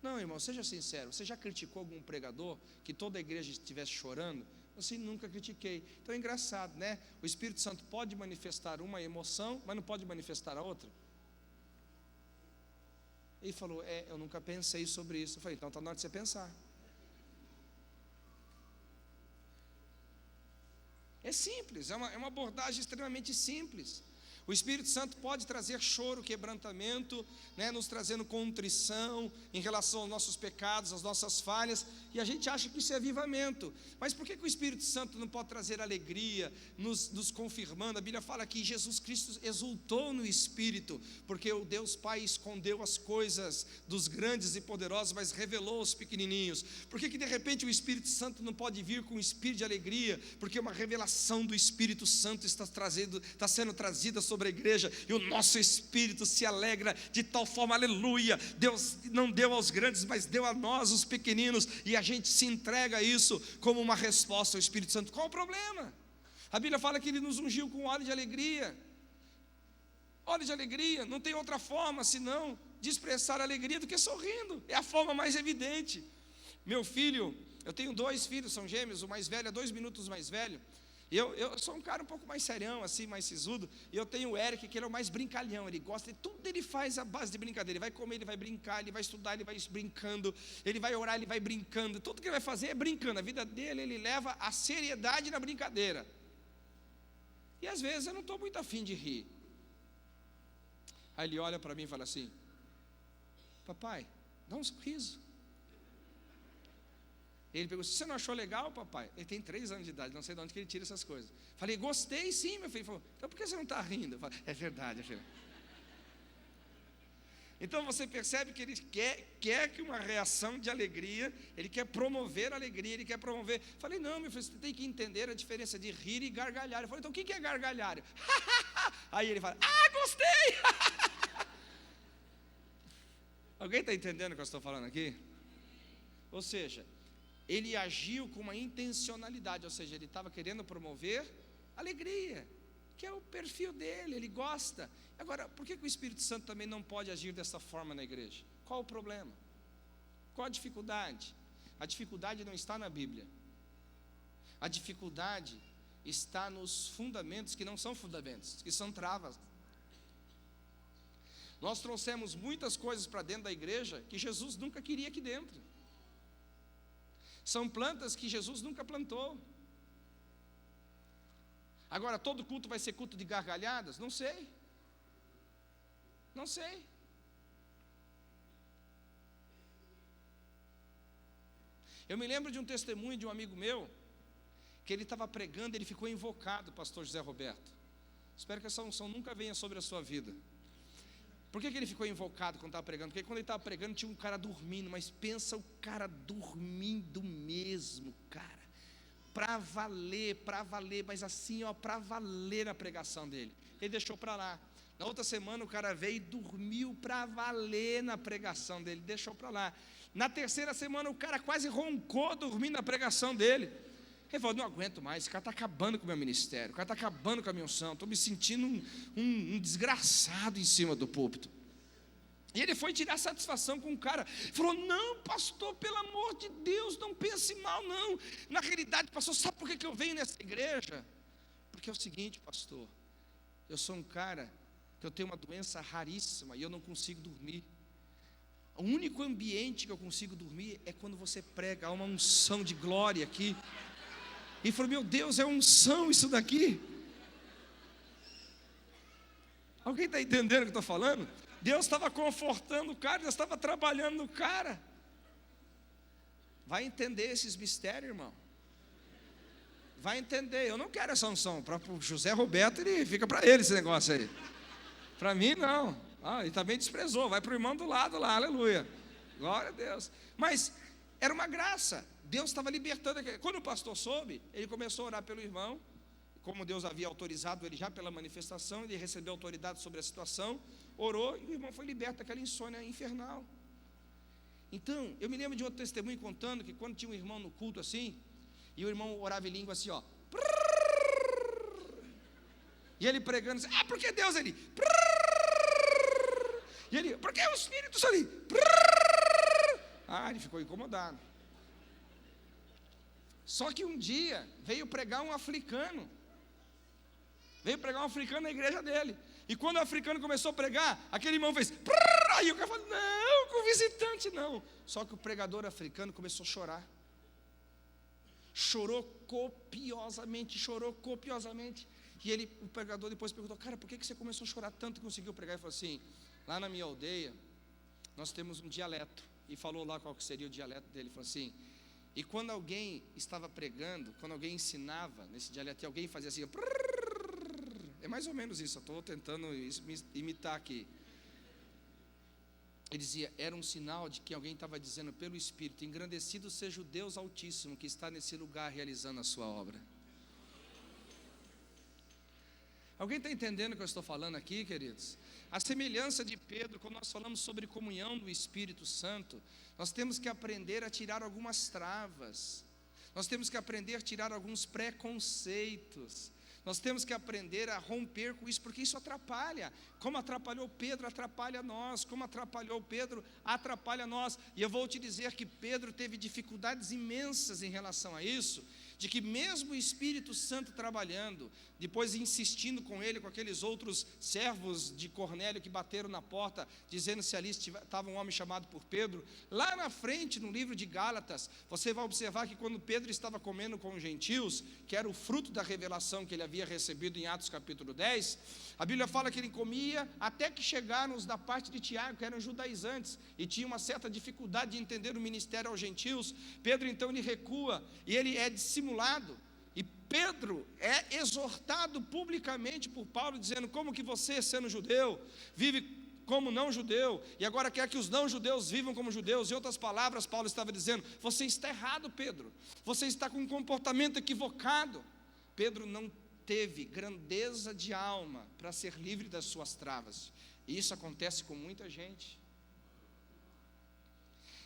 Speaker 1: Não, irmão, seja sincero, você já criticou algum pregador que toda a igreja estivesse chorando? Assim, nunca critiquei. Então é engraçado, né? O Espírito Santo pode manifestar uma emoção, mas não pode manifestar a outra. Ele falou, eu nunca pensei sobre isso. Eu falei, então está na hora de você pensar. É simples, é uma abordagem extremamente simples. O Espírito Santo pode trazer choro, quebrantamento, né, nos trazendo contrição em relação aos nossos pecados, às nossas falhas, e a gente acha que isso é avivamento. Mas por que o Espírito Santo não pode trazer alegria, nos confirmando? A Bíblia fala que Jesus Cristo exultou no Espírito, porque o Deus Pai escondeu as coisas dos grandes e poderosos, mas revelou aos pequenininhos. Por que de repente o Espírito Santo não pode vir com um espírito de alegria? Porque uma revelação do Espírito Santo está sendo trazida sobre a igreja, e o nosso espírito se alegra de tal forma, aleluia. Deus não deu aos grandes, mas deu a nós, os pequeninos, e a gente se entrega a isso como uma resposta ao Espírito Santo. Qual o problema? A Bíblia fala que Ele nos ungiu com óleo de alegria. Óleo de alegria, não tem outra forma senão de expressar alegria do que sorrindo, é a forma mais evidente. Meu filho, eu tenho 2 filhos, são gêmeos, o mais velho é 2 minutos mais velho. Eu sou um cara um pouco mais serião, assim, mais sisudo. E eu tenho o Eric, que ele é o mais brincalhão. Ele gosta de tudo, ele faz a base de brincadeira. Ele vai comer, ele vai brincar, ele vai estudar, ele vai brincando. Ele vai orar, ele vai brincando. Tudo que ele vai fazer é brincando. A vida dele, ele leva a seriedade na brincadeira. E às vezes eu não estou muito afim de rir. Aí ele olha para mim e fala assim: papai, dá um sorriso. Ele perguntou, você não achou legal, papai? Ele tem 3 anos de idade, não sei de onde que ele tira essas coisas. Falei, gostei sim, meu filho. Ele falou, então por que você não está rindo? Eu falei, é verdade, filho. Então você percebe que ele quer que uma reação de alegria, ele quer promover a alegria, ele quer promover. Falei, não, meu filho, você tem que entender a diferença de rir e gargalhar. Eu falei, então o que é gargalhar? Aí ele fala, gostei! Alguém está entendendo o que eu estou falando aqui? Ou seja, ele agiu com uma intencionalidade, ou seja, ele estava querendo promover alegria, que é o perfil dele, ele gosta. Agora, por que o Espírito Santo também não pode agir dessa forma na igreja? Qual o problema? Qual a dificuldade? A dificuldade não está na Bíblia. A dificuldade está nos fundamentos que não são fundamentos, que são travas. Nós trouxemos muitas coisas para dentro da igreja que Jesus nunca queria aqui dentro. São plantas que Jesus nunca plantou. Agora, todo culto vai ser culto de gargalhadas? Não sei. Não sei. Eu me lembro de um testemunho de um amigo meu, que ele estava pregando, ele ficou invocado, pastor José Roberto. Espero que essa unção nunca venha sobre a sua vida. Por que ele ficou invocado quando estava pregando? Porque quando ele estava pregando tinha um cara dormindo, mas pensa o cara dormindo mesmo, cara. para valer, mas assim, ó, para valer a pregação dele. Ele deixou para lá. Na outra semana o cara veio e dormiu para valer na pregação dele, deixou para lá. Na terceira semana o cara quase roncou dormindo na pregação dele. Ele falou: não aguento mais, esse cara está acabando com o meu ministério, o cara está acabando com a minha unção, estou me sentindo um desgraçado em cima do púlpito. E ele foi tirar satisfação com o cara, falou: não, pastor, pelo amor de Deus, não pense mal não. Na realidade, pastor, sabe por que eu venho nessa igreja? Porque é o seguinte, pastor, eu sou um cara que eu tenho uma doença raríssima e eu não consigo dormir. O único ambiente que eu consigo dormir é quando você prega, há uma unção de glória aqui. E falou: meu Deus, é unção isso daqui. Alguém está entendendo o que eu estou falando? Deus estava confortando o cara, Deus estava trabalhando no cara. Vai entender esses mistérios, irmão. Vai entender. Eu não quero essa unção. Para o José Roberto, ele fica para ele esse negócio aí. Para mim, não. Ele também desprezou. Vai para o irmão do lado lá, aleluia. Glória a Deus. Mas era uma graça. Deus estava libertando. Quando o pastor soube, ele começou a orar pelo irmão. Como Deus havia autorizado ele já pela manifestação, ele recebeu autoridade sobre a situação, orou e o irmão foi liberto daquela insônia infernal. Então, eu me lembro de outro testemunho contando que quando tinha um irmão no culto assim, e o irmão orava em língua assim, ó. E ele pregando assim: porque Deus ali? E ele: porque o Espírito ali? Ele ficou incomodado. Só que um dia veio pregar um africano. Veio pregar um africano na igreja dele. E quando o africano começou a pregar, aquele irmão fez. Aí o cara falou: não, com visitante não. Só que o pregador africano começou a chorar. Chorou copiosamente. E o pregador depois perguntou: cara, por que você começou a chorar tanto que conseguiu pregar? Ele falou assim: lá na minha aldeia, nós temos um dialeto. E falou lá qual que seria o dialeto dele. Ele falou assim: e quando alguém estava pregando, quando alguém ensinava nesse dialeto, e alguém fazia assim, é mais ou menos isso, eu estou tentando imitar aqui. Ele dizia: era um sinal de que alguém estava dizendo pelo Espírito: engrandecido seja o Deus Altíssimo que está nesse lugar realizando a sua obra. Alguém está entendendo o que eu estou falando aqui, queridos? A semelhança de Pedro, quando nós falamos sobre comunhão do Espírito Santo, nós temos que aprender a tirar algumas travas, nós temos que aprender a tirar alguns preconceitos, nós temos que aprender a romper com isso, porque isso atrapalha. Como atrapalhou Pedro, atrapalha nós. Como atrapalhou Pedro, atrapalha nós. E eu vou te dizer que Pedro teve dificuldades imensas em relação a isso, de que mesmo o Espírito Santo trabalhando, depois insistindo com ele, com aqueles outros servos de Cornélio que bateram na porta, dizendo se ali estava um homem chamado por Pedro, lá na frente, no livro de Gálatas, você vai observar que quando Pedro estava comendo com os gentios, que era o fruto da revelação que ele havia recebido em Atos capítulo 10, a Bíblia fala que ele comia até que chegaram os da parte de Tiago, que eram judaizantes, e tinha uma certa dificuldade de entender o ministério aos gentios. Pedro então ele recua, e ele é dissimulado, e Pedro é exortado publicamente por Paulo, dizendo: como que você, sendo judeu, vive como não judeu, e agora quer que os não judeus vivam como judeus? Em outras palavras, Paulo estava dizendo: você está errado, Pedro, você está com um comportamento equivocado. Pedro não teve grandeza de alma para ser livre das suas travas, e isso acontece com muita gente.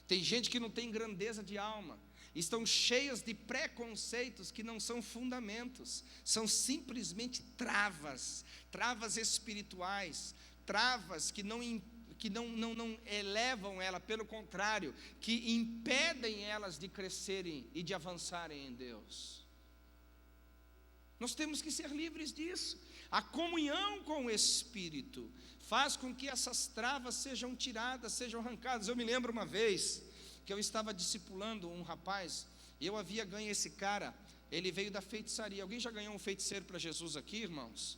Speaker 1: Tem gente que não tem grandeza de alma, estão cheias de preconceitos que não são fundamentos, são simplesmente travas espirituais, travas que não elevam ela, pelo contrário, que impedem elas de crescerem e de avançarem em Deus. Nós temos que ser livres disso. A comunhão com o Espírito faz com que essas travas sejam tiradas, sejam arrancadas. Eu me lembro uma vez que eu estava discipulando um rapaz, e eu havia ganho esse cara, ele veio da feitiçaria. Alguém já ganhou um feiticeiro para Jesus aqui, irmãos?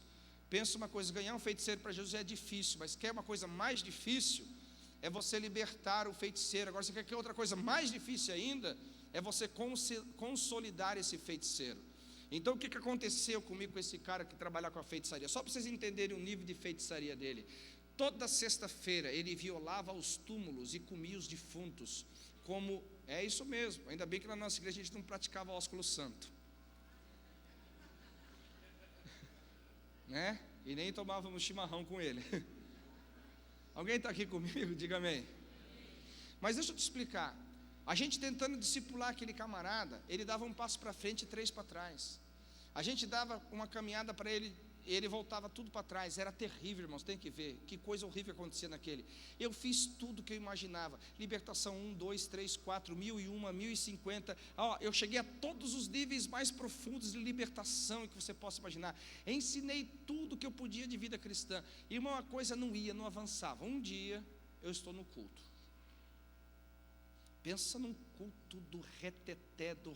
Speaker 1: Pensa uma coisa: ganhar um feiticeiro para Jesus é difícil, mas quer uma coisa mais difícil? É você libertar o feiticeiro. Agora, você quer outra coisa mais difícil ainda? É você consolidar esse feiticeiro. Então, o que aconteceu comigo com esse cara que trabalha com a feitiçaria? Só para vocês entenderem o nível de feitiçaria dele. Toda sexta-feira ele violava os túmulos e comia os defuntos, como, é isso mesmo, ainda bem que na nossa igreja a gente não praticava ósculo santo. né? E nem tomávamos chimarrão com ele. Alguém está aqui comigo? Diga amém. Mas deixa eu te explicar. A gente tentando discipular aquele camarada, ele dava um passo para frente e 3 para trás. A gente dava uma caminhada para ele, e ele voltava tudo para trás. Era terrível, irmãos, tem que ver. Que coisa horrível acontecia naquele. Eu fiz tudo que eu imaginava. Libertação 1, 2, 3, 4, 1001, 1050. Eu cheguei a todos os níveis mais profundos de libertação que você possa imaginar. Ensinei tudo que eu podia de vida cristã. Irmão, a coisa não avançava. Um dia, eu estou no culto. Pensa num culto do reteté, do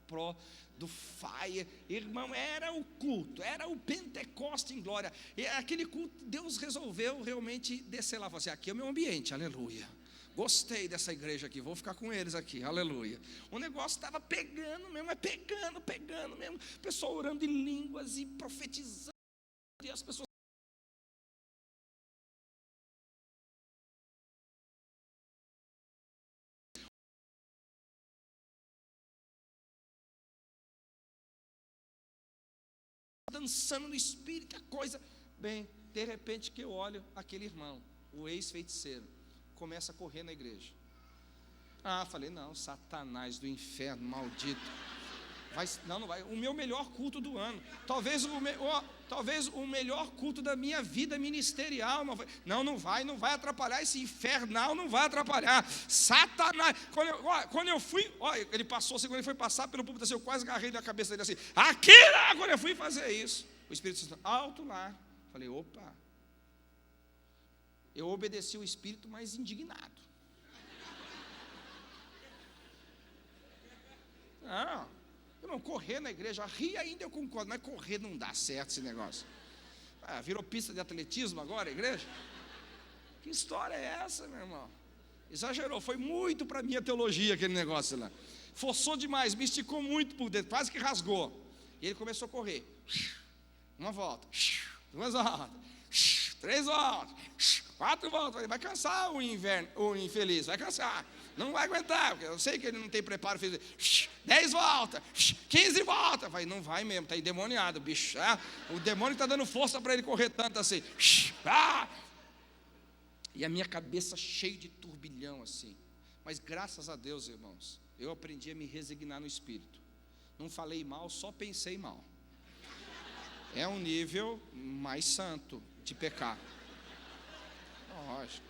Speaker 1: pró, do fire. Irmão, era o culto, era o Pentecoste em glória. E aquele culto, Deus resolveu realmente descer lá. Falou assim, aqui é o meu ambiente, aleluia. Gostei dessa igreja aqui, vou ficar com eles aqui, aleluia. O negócio estava pegando mesmo, pegando mesmo. O pessoal orando em línguas e profetizando. E as pessoas dançando no espírito, a coisa. Bem, de repente que eu olho aquele irmão, o ex-feiticeiro, começa a correr na igreja. Falei, não, Satanás do inferno, maldito. Não vai. O meu melhor culto do ano. Talvez o melhor culto da minha vida ministerial. Não vai atrapalhar. Esse infernal não vai atrapalhar. Satanás. Quando eu fui, ele passou, quando ele foi passar pelo púlpito assim, eu quase agarrei na cabeça dele assim. Aqui, quando eu fui fazer isso, o Espírito Santo, alto lá. Falei, opa. Eu obedeci o Espírito, mas indignado. Não, correr na igreja, rir ainda eu concordo, mas correr não dá certo esse negócio. Virou pista de atletismo agora a igreja? Que história é essa, meu irmão? Exagerou, foi muito para a minha teologia aquele negócio lá. Forçou demais, me esticou muito por dentro, quase que rasgou. E ele começou a correr. Uma volta, 2 voltas, 3 voltas, 4 voltas. Vai cansar o infeliz, vai cansar. Não vai aguentar, porque eu sei que ele não tem preparo físico. 10 voltas, 15 voltas. Vai, não vai mesmo, está endemoniado, bicho. O demônio está dando força para ele correr tanto assim. E a minha cabeça cheia de turbilhão assim. Mas graças a Deus, irmãos, eu aprendi a me resignar no espírito. Não falei mal, só pensei mal. É um nível mais santo de pecar. Lógico.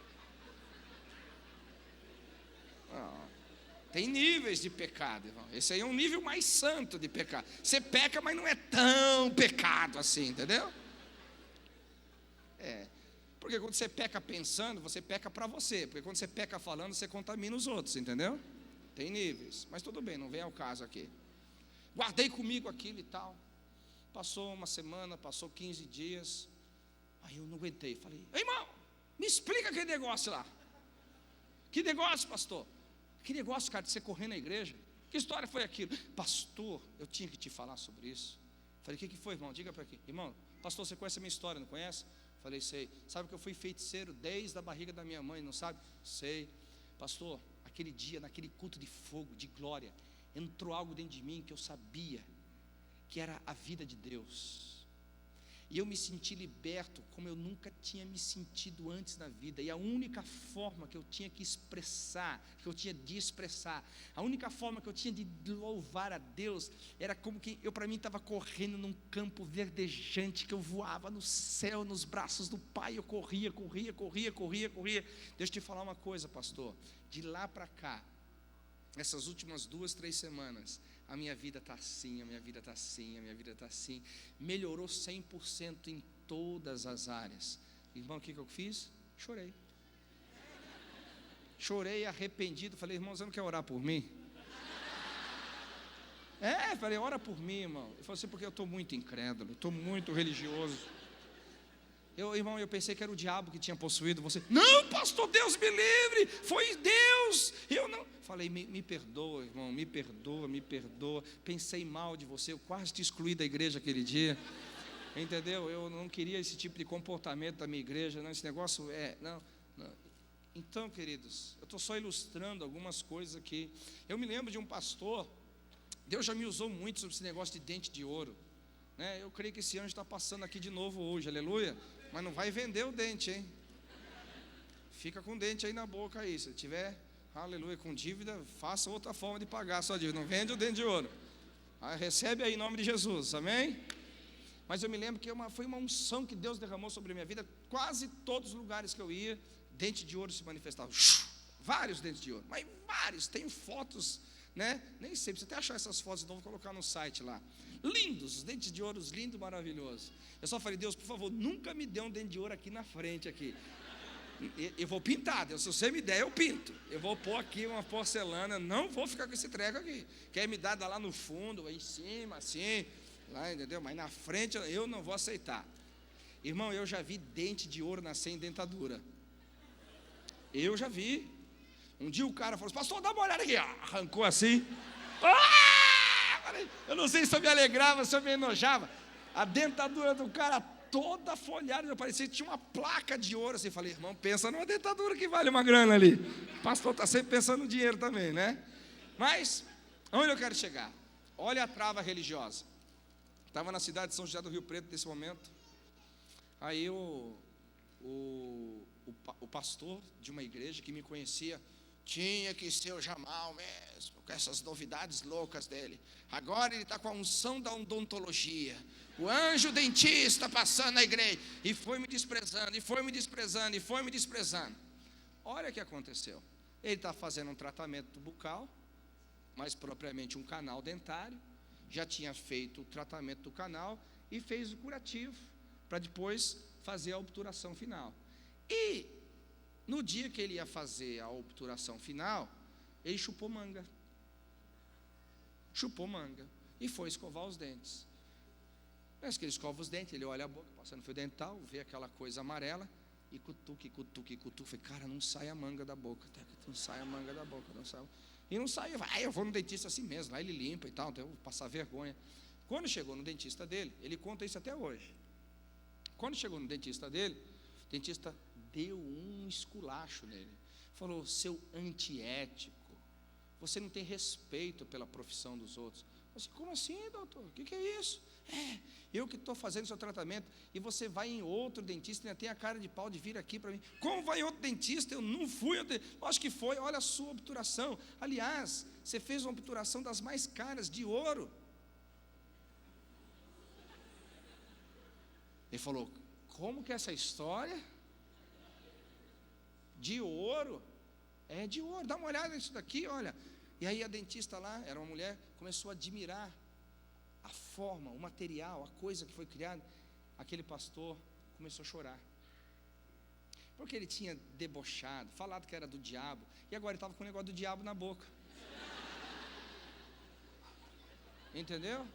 Speaker 1: Tem níveis de pecado, irmão. Esse aí é um nível mais santo de pecado. Você peca, mas não é tão pecado assim, entendeu? Porque quando você peca pensando, você peca para você. Porque quando você peca falando, você contamina os outros, entendeu? Tem níveis, mas tudo bem, não vem ao caso aqui. Guardei comigo aquilo e tal. Passou uma semana, passou 15 dias. Aí eu não aguentei, falei, irmão, me explica aquele negócio lá. Que negócio, pastor? Que negócio, cara, de você correr na igreja? Que história foi aquilo? Pastor, eu tinha que te falar sobre isso. Falei, o que foi, irmão? Diga para aqui. Irmão, pastor, você conhece a minha história, não conhece? Falei, sei. Sabe que eu fui feiticeiro desde a barriga da minha mãe, não sabe? Sei. Pastor, aquele dia, naquele culto de fogo, de glória, entrou algo dentro de mim que eu sabia que era a vida de Deus. E eu me senti liberto como eu nunca tinha me sentido antes na vida. E a única forma que eu tinha que expressar, a única forma que eu tinha de louvar a Deus, era como que eu, para mim, estava correndo num campo verdejante, que eu voava no céu, nos braços do Pai. Eu corria. Deixa eu te falar uma coisa, pastor. De lá para cá, essas últimas 2, 3 semanas, a minha vida está assim, a minha vida está assim. Melhorou 100% em todas as áreas. Irmão, o que eu fiz? Chorei arrependido. Falei, irmão, você não quer orar por mim? Falei, ora por mim, irmão. Ele falou assim, porque eu estou muito incrédulo, estou muito religioso. Irmão, eu pensei que era o diabo que tinha possuído você. Não, pastor, Deus me livre, foi Deus. Eu não. Falei, me perdoa, irmão, me perdoa. Pensei mal de você, eu quase te excluí da igreja aquele dia. Entendeu? Eu não queria esse tipo de comportamento da minha igreja, não, esse negócio não. Então, queridos, eu estou só ilustrando algumas coisas aqui. Eu me lembro de um pastor, Deus já me usou muito sobre esse negócio de dente de ouro. né? Eu creio que esse anjo está passando aqui de novo hoje, aleluia. Mas não vai vender o dente, hein? Fica com o dente aí na boca aí. Se tiver, aleluia, com dívida, faça outra forma de pagar a sua dívida. Não vende o dente de ouro. Recebe aí em nome de Jesus, amém? Mas eu me lembro que foi uma unção que Deus derramou sobre a minha vida. Quase todos os lugares que eu ia, dente de ouro se manifestava. Vários dentes de ouro, mas vários. Tenho fotos, né? Nem sei, precisa até achar essas fotos, então vou colocar no site lá. Lindos, os dentes de ouro, lindos, maravilhosos. Eu só falei, Deus, por favor, nunca me dê um dente de ouro aqui na frente aqui. Eu vou pintar, Deus, se você me der, eu pinto. Eu vou pôr aqui uma porcelana, não vou ficar com esse treco aqui. Quer me dar lá no fundo, aí em cima, assim, lá, entendeu? Mas na frente eu não vou aceitar. Irmão, eu já vi dente de ouro nascer em dentadura. Eu já vi. Um dia o cara falou assim, pastor, dá uma olhada aqui, arrancou assim. Eu não sei se eu me alegrava, se eu me enojava. A dentadura do cara toda folhada, parecia que tinha uma placa de ouro assim. Falei, irmão, pensa numa dentadura que vale uma grana ali. O pastor está sempre pensando no dinheiro também, né? Mas, onde eu quero chegar? Olha a trava religiosa. Estava na cidade de São José do Rio Preto nesse momento. Aí o pastor de uma igreja que me conhecia, tinha que ser o Jamal mesmo, com essas novidades loucas dele. Agora ele está com a unção da odontologia, o anjo dentista passando na igreja, e foi me desprezando, e foi me desprezando, e foi me desprezando. Olha o que aconteceu. Ele está fazendo um tratamento bucal, mais propriamente um canal dentário, já tinha feito o tratamento do canal e fez o curativo, para depois fazer a obturação final. E no dia que ele ia fazer a obturação final, ele chupou manga. Chupou manga. E foi escovar os dentes. Parece que ele escova os dentes, ele olha a boca, passando fio dental, vê aquela coisa amarela, e cutuca. Falei, cara, não sai a manga da boca. Não sai a manga da boca, não sai. E não sai, eu vou no dentista assim mesmo, lá ele limpa e tal, então eu vou passar vergonha. Quando chegou no dentista dele, ele conta isso até hoje. Quando chegou no dentista dele, o dentista deu um esculacho nele. Falou, seu antiético, você não tem respeito pela profissão dos outros. Eu falei, como assim, doutor? O que é isso? Eu que estou fazendo seu tratamento, e você vai em outro dentista e ainda tem a cara de pau de vir aqui para mim. Como vai em outro dentista? Eu não fui. Acho que foi, olha a sua obturação. Aliás, você fez uma obturação das mais caras, de ouro. Ele falou, como que é essa história? De ouro? É de ouro, dá uma olhada nisso daqui, olha. E aí a dentista lá, era uma mulher, começou a admirar a forma, o material, a coisa que foi criada. Aquele pastor começou a chorar, porque ele tinha debochado, falado que era do diabo, e agora ele estava com o negócio do diabo na boca. Entendeu?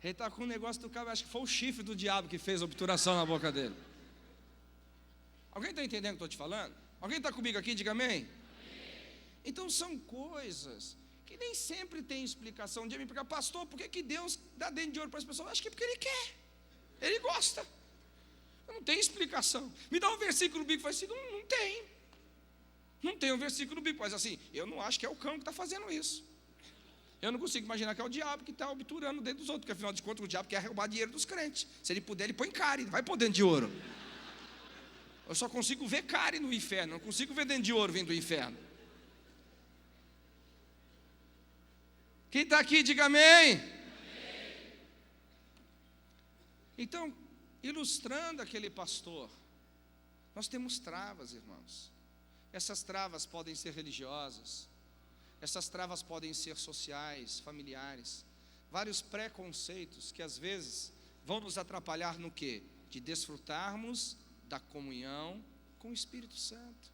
Speaker 1: Ele está com um negócio do cara, acho que foi o chifre do diabo que fez a obturação na boca dele. Alguém está entendendo o que eu estou te falando? Alguém está comigo aqui? Diga amém. Amém. Então são coisas que nem sempre tem explicação. Um dia me pergunta, pastor, por que Deus dá dente de ouro para as pessoas? Acho que é porque Ele quer, Ele gosta. Não tem explicação. Me dá um versículo bíblico, faz assim, não tem. Não tem um versículo bíblico, mas assim, eu não acho que é o cão que está fazendo isso. Eu não consigo imaginar que é o diabo que está obturando dentro dos outros, porque afinal de contas o diabo quer roubar dinheiro dos crentes. Se ele puder, ele põe cárie, não vai pôr dente de ouro. Eu só consigo ver cárie no inferno, não consigo ver dente de ouro vindo do inferno. Quem está aqui, diga amém. Amém. Então, ilustrando aquele pastor, nós temos travas, irmãos. Essas travas podem ser religiosas, essas travas podem ser sociais, familiares, vários preconceitos que às vezes vão nos atrapalhar no quê? De desfrutarmos da comunhão com o Espírito Santo,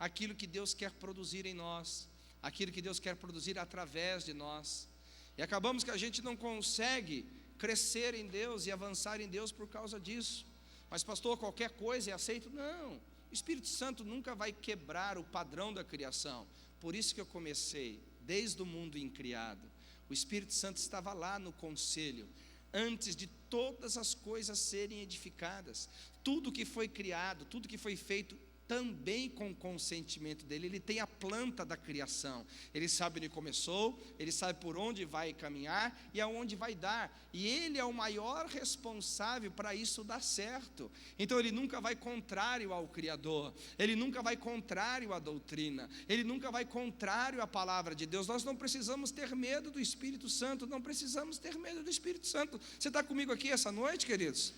Speaker 1: aquilo que Deus quer produzir em nós, aquilo que Deus quer produzir através de nós, e acabamos que a gente não consegue crescer em Deus e avançar em Deus por causa disso. Mas pastor, qualquer coisa é aceito? Não, o Espírito Santo nunca vai quebrar o padrão da criação. Por isso que eu comecei, desde o mundo incriado, o Espírito Santo estava lá no conselho, antes de todas as coisas serem edificadas. Tudo que foi criado, tudo que foi feito também com o consentimento dele. Ele tem a planta da criação, ele sabe onde começou, ele sabe por onde vai caminhar e aonde vai dar, e ele é o maior responsável para isso dar certo. Então ele nunca vai contrário ao Criador, ele nunca vai contrário à doutrina, ele nunca vai contrário à palavra de Deus. Nós não precisamos ter medo do Espírito Santo, não precisamos ter medo do Espírito Santo. Você está comigo aqui essa noite, queridos?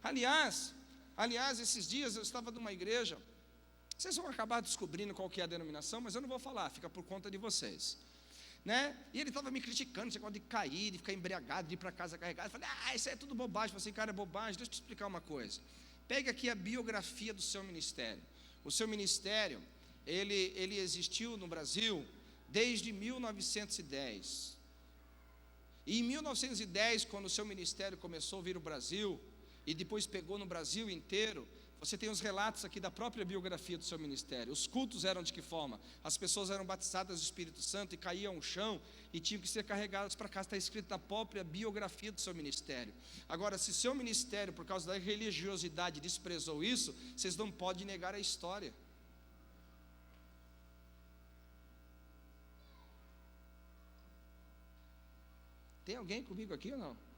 Speaker 1: Aliás, esses dias eu estava numa igreja, vocês vão acabar descobrindo qual que é a denominação, mas eu não vou falar, fica por conta de vocês, né? E ele estava me criticando, esse negócio de cair, de ficar embriagado, de ir para casa carregado. Eu falei, isso aí é tudo bobagem. Eu falei assim, cara, é bobagem. Deixa eu te explicar uma coisa. Pega aqui a biografia do seu ministério. O seu ministério, ele existiu no Brasil desde 1910. E em 1910, quando o seu ministério começou a vir ao Brasil, e depois pegou no Brasil inteiro, você tem os relatos aqui da própria biografia do seu ministério. Os cultos eram de que forma? As pessoas eram batizadas do Espírito Santo e caíam ao chão e tinham que ser carregadas para casa. Está escrito na própria biografia do seu ministério. Agora, se seu ministério, por causa da religiosidade, desprezou isso, vocês não podem negar a história. Tem alguém comigo aqui ou não?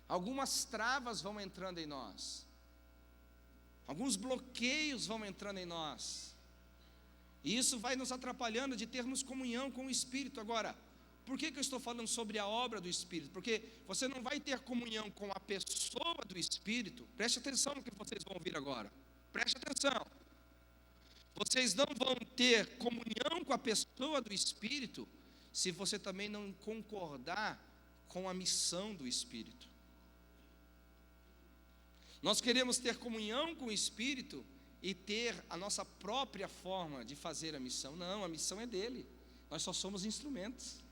Speaker 1: Algumas travas vão entrando em nós, alguns bloqueios vão entrando em nós, e isso vai nos atrapalhando de termos comunhão com o Espírito. Agora, por que eu estou falando sobre a obra do Espírito? Porque você não vai ter comunhão com a pessoa do Espírito. Preste atenção no que vocês vão ouvir agora, preste atenção. Vocês não vão ter comunhão com a pessoa do Espírito se você também não concordar com a missão do Espírito. Nós queremos ter comunhão com o Espírito e ter a nossa própria forma de fazer a missão. Não, a missão é dele, nós só somos instrumentos.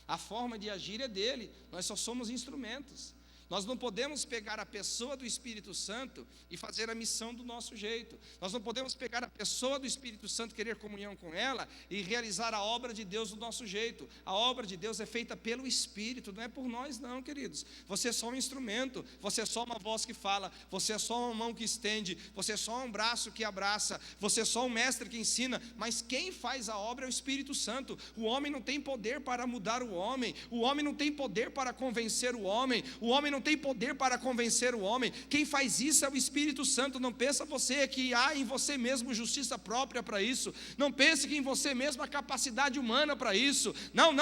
Speaker 1: A forma de agir é dele, nós só somos instrumentos. Nós não podemos pegar a pessoa do Espírito Santo e fazer a missão do nosso jeito. Nós não podemos pegar a pessoa do Espírito Santo, querer comunhão com ela e realizar a obra de Deus do nosso jeito. A obra de Deus é feita pelo Espírito, não é por nós não, queridos. Você é só um instrumento, você é só uma voz que fala, você é só uma mão que estende, você é só um braço que abraça, você é só um mestre que ensina, mas quem faz a obra é o Espírito Santo. O homem não tem poder para mudar o homem não tem poder para convencer o homem não tem poder para convencer o homem. Quem faz isso é o Espírito Santo. Não pensa você que há em você mesmo justiça própria para isso. Não pense que em você mesmo há capacidade humana para isso. Não.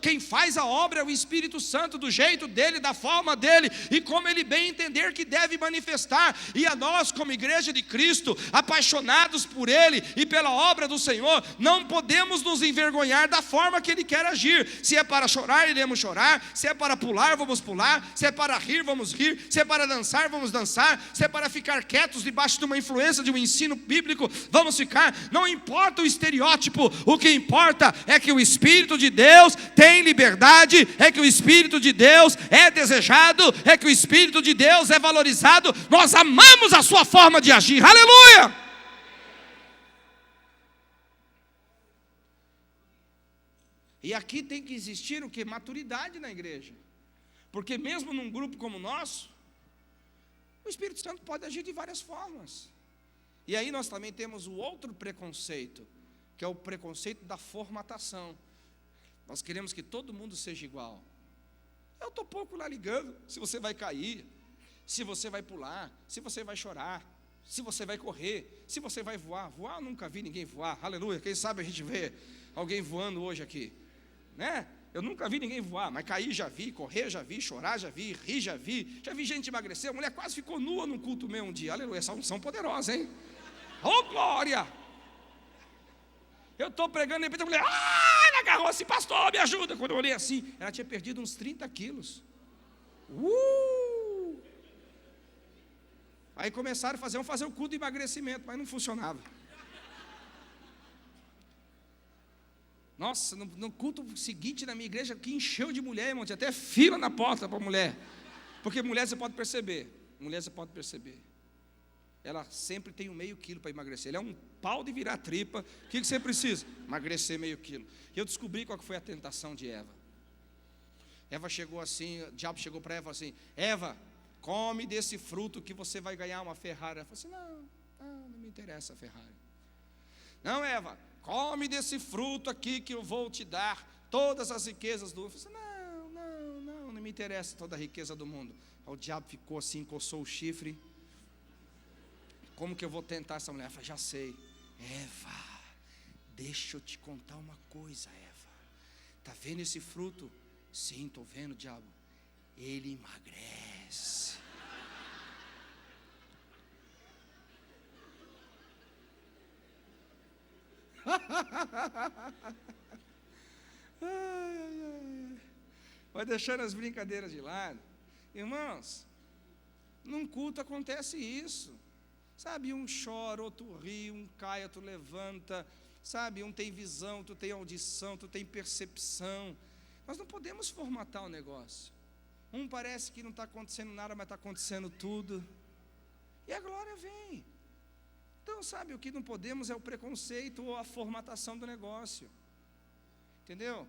Speaker 1: Quem faz a obra é o Espírito Santo, do jeito dele, da forma dele e como ele bem entender que deve manifestar. E a nós, como igreja de Cristo, apaixonados por ele e pela obra do Senhor, não podemos nos envergonhar da forma que ele quer agir. Se é para chorar, iremos chorar. Se é para pular, vamos pular. Se é para rir, vamos rir. Se é para dançar, vamos dançar. Se é para ficar quietos debaixo de uma influência de um ensino bíblico, vamos ficar. Não importa o estereótipo, o que importa é que o Espírito de Deus tem liberdade, é que o Espírito de Deus é desejado, é que o Espírito de Deus é valorizado. Nós amamos a sua forma de agir. Aleluia! E aqui tem que existir o que? Maturidade na igreja. Porque mesmo num grupo como o nosso, o Espírito Santo pode agir de várias formas. E aí nós também temos o outro preconceito, que é o preconceito da formatação. Nós queremos que todo mundo seja igual. Eu estou pouco lá ligando se você vai cair, se você vai pular, se você vai chorar, se você vai correr, se você vai voar. Voar, eu nunca vi ninguém voar, aleluia. Quem sabe a gente vê alguém voando hoje aqui, né? Eu nunca vi ninguém voar, mas cair já vi, correr já vi, chorar já vi, rir já vi gente emagrecer. A mulher quase ficou nua num culto meu um dia, aleluia. Essa unção poderosa, hein? Oh, glória! Eu estou pregando, de repente a mulher, ela agarrou assim, pastor, me ajuda. Quando eu olhei assim, ela tinha perdido uns 30 quilos. Aí começaram a fazer o culto de emagrecimento, mas não funcionava. Nossa, no culto seguinte na minha igreja, que encheu de mulher, irmão, tinha até fila na porta para mulher. Porque mulher você pode perceber, ela sempre tem um meio quilo para emagrecer. Ela é um pau de virar tripa. O que você precisa? Emagrecer meio quilo. E eu descobri qual foi a tentação de Eva. Eva chegou assim, o diabo chegou para Eva assim, Eva, come desse fruto que você vai ganhar uma Ferrari. Ela falou assim, não me interessa a Ferrari. Não, Eva, come desse fruto aqui que eu vou te dar todas as riquezas do mundo. Eu falei assim, não me interessa toda a riqueza do mundo. Aí o diabo ficou assim, coçou o chifre. Como que eu vou tentar essa mulher? Ela falou, já sei. Eva, deixa eu te contar uma coisa, Eva. Está vendo esse fruto? Sim, estou vendo, diabo. Ele emagrece. Vai deixando as brincadeiras de lado. Irmãos, num culto acontece isso. Sabe, um chora, outro ri, um cai, outro levanta. Sabe, um tem visão, tu tem audição, tu tem percepção. Nós não podemos formatar o negócio. Um parece que não está acontecendo nada, mas está acontecendo tudo. E a glória vem. Então, sabe, o que não podemos é o preconceito ou a formatação do negócio. Entendeu?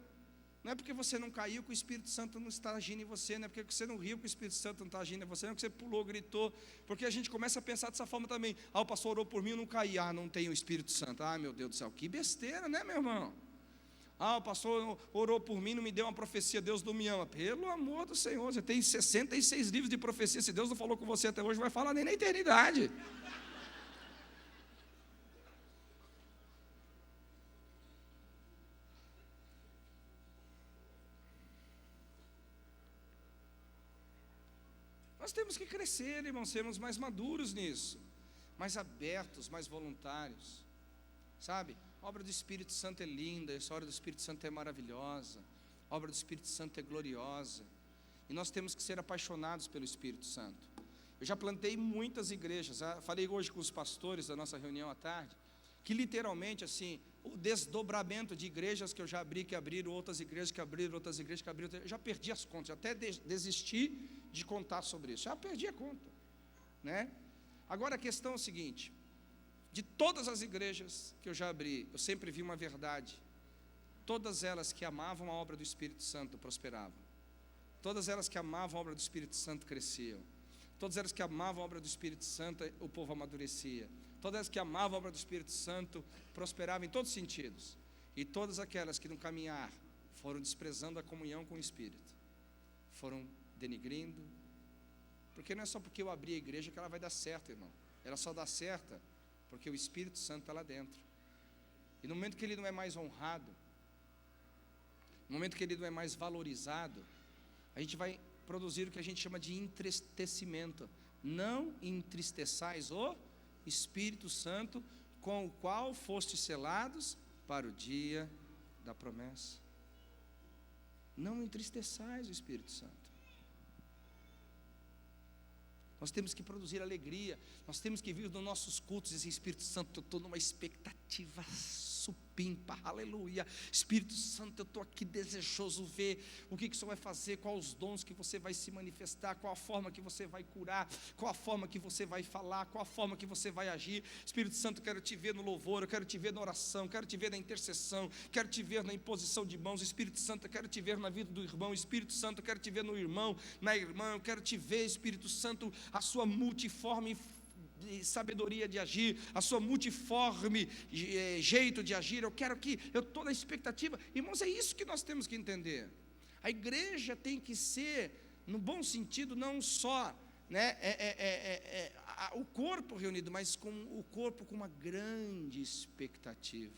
Speaker 1: Não é porque você não caiu que o Espírito Santo não está agindo em você, não é porque você não riu que o Espírito Santo não está agindo em você, não é porque você pulou, gritou, porque a gente começa a pensar dessa forma também. O pastor orou por mim, eu não caí, não tem o Espírito Santo. Meu Deus do céu, que besteira, né, meu irmão? O pastor orou por mim, não me deu uma profecia, Deus não me ama. Pelo amor do Senhor, você tem 66 livros de profecia, se Deus não falou com você até hoje, vai falar nem na eternidade. Nós temos que crescer, irmãos, sermos mais maduros nisso, mais abertos, mais voluntários, sabe? A obra do Espírito Santo é linda, essa obra do Espírito Santo é maravilhosa, a obra do Espírito Santo é gloriosa, e nós temos que ser apaixonados pelo Espírito Santo. Eu já plantei muitas igrejas, falei hoje com os pastores da nossa reunião à tarde, que literalmente assim, o desdobramento de igrejas que eu já abri, que abriram, outras igrejas que abriram, outras igrejas que abriram, eu já perdi as contas, até desisti de contar sobre isso, já perdi a conta, né? Agora a questão é o seguinte, de todas as igrejas que eu já abri, eu sempre vi uma verdade, todas elas que amavam a obra do Espírito Santo prosperavam, todas elas que amavam a obra do Espírito Santo cresciam, todas elas que amavam a obra do Espírito Santo, o povo amadurecia, todas as que amavam a obra do Espírito Santo prosperavam em todos os sentidos, e todas aquelas que no caminhar foram desprezando a comunhão com o Espírito, foram denigrindo, porque não é só porque eu abri a igreja que ela vai dar certo, irmão, ela só dá certa porque o Espírito Santo está lá dentro, e no momento que ele não é mais honrado, no momento que ele não é mais valorizado, a gente vai produzir o que a gente chama de entristecimento. Não entristeçais o Espírito Santo, com o qual fostes selados para o dia da promessa. Não entristeçais o Espírito Santo. Nós temos que produzir alegria, nós temos que vir nos nossos cultos esse Espírito Santo, eu estou numa expectativa supimpa, aleluia, Espírito Santo, eu estou aqui desejoso ver o que o Senhor vai fazer, quais os dons que você vai se manifestar, qual a forma que você vai curar, qual a forma que você vai falar, qual a forma que você vai agir. Espírito Santo, eu quero te ver no louvor, eu quero te ver na oração, quero te ver na intercessão, quero te ver na imposição de mãos. Espírito Santo, eu quero te ver na vida do irmão. Espírito Santo, eu quero te ver no irmão, na irmã, eu quero te ver, Espírito Santo, a sua multiforme sabedoria de agir, a sua multiforme jeito de agir. Eu estou na expectativa, irmãos, é isso que nós temos que entender. A igreja tem que ser, no bom sentido, não só, né, o corpo reunido, mas com o corpo com uma grande expectativa.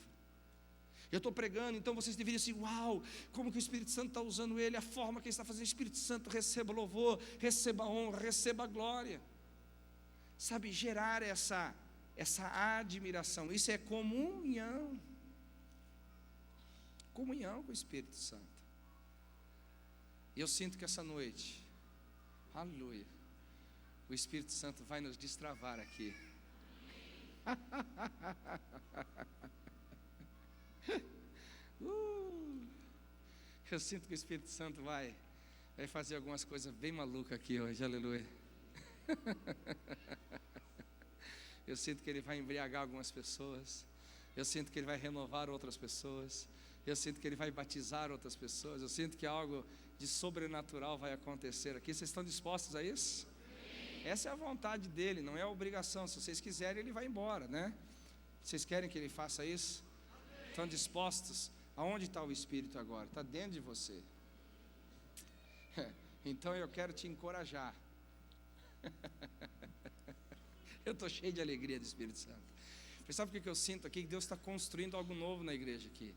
Speaker 1: Eu estou pregando, então vocês deveriam assim, uau, como que o Espírito Santo está usando ele, a forma que ele está fazendo. Espírito Santo, receba louvor, receba honra, receba glória. Sabe, gerar essa admiração, isso é comunhão com o Espírito Santo. E eu sinto que essa noite, aleluia, o Espírito Santo vai nos destravar aqui. Eu sinto que o Espírito Santo vai fazer algumas coisas bem malucas aqui hoje, aleluia. Eu sinto que ele vai embriagar algumas pessoas, eu sinto que ele vai renovar outras pessoas, eu sinto que ele vai batizar outras pessoas, eu sinto que algo de sobrenatural vai acontecer aqui. Vocês estão dispostos a isso? Essa é a vontade dele, não é a obrigação. Se vocês quiserem, ele vai embora, né? Vocês querem que ele faça isso? Estão dispostos? Aonde está o Espírito agora? Está dentro de você. Então eu quero te encorajar. Eu estou cheio de alegria do Espírito Santo. Mas sabe o que eu sinto aqui? Que Deus está construindo algo novo na igreja aqui.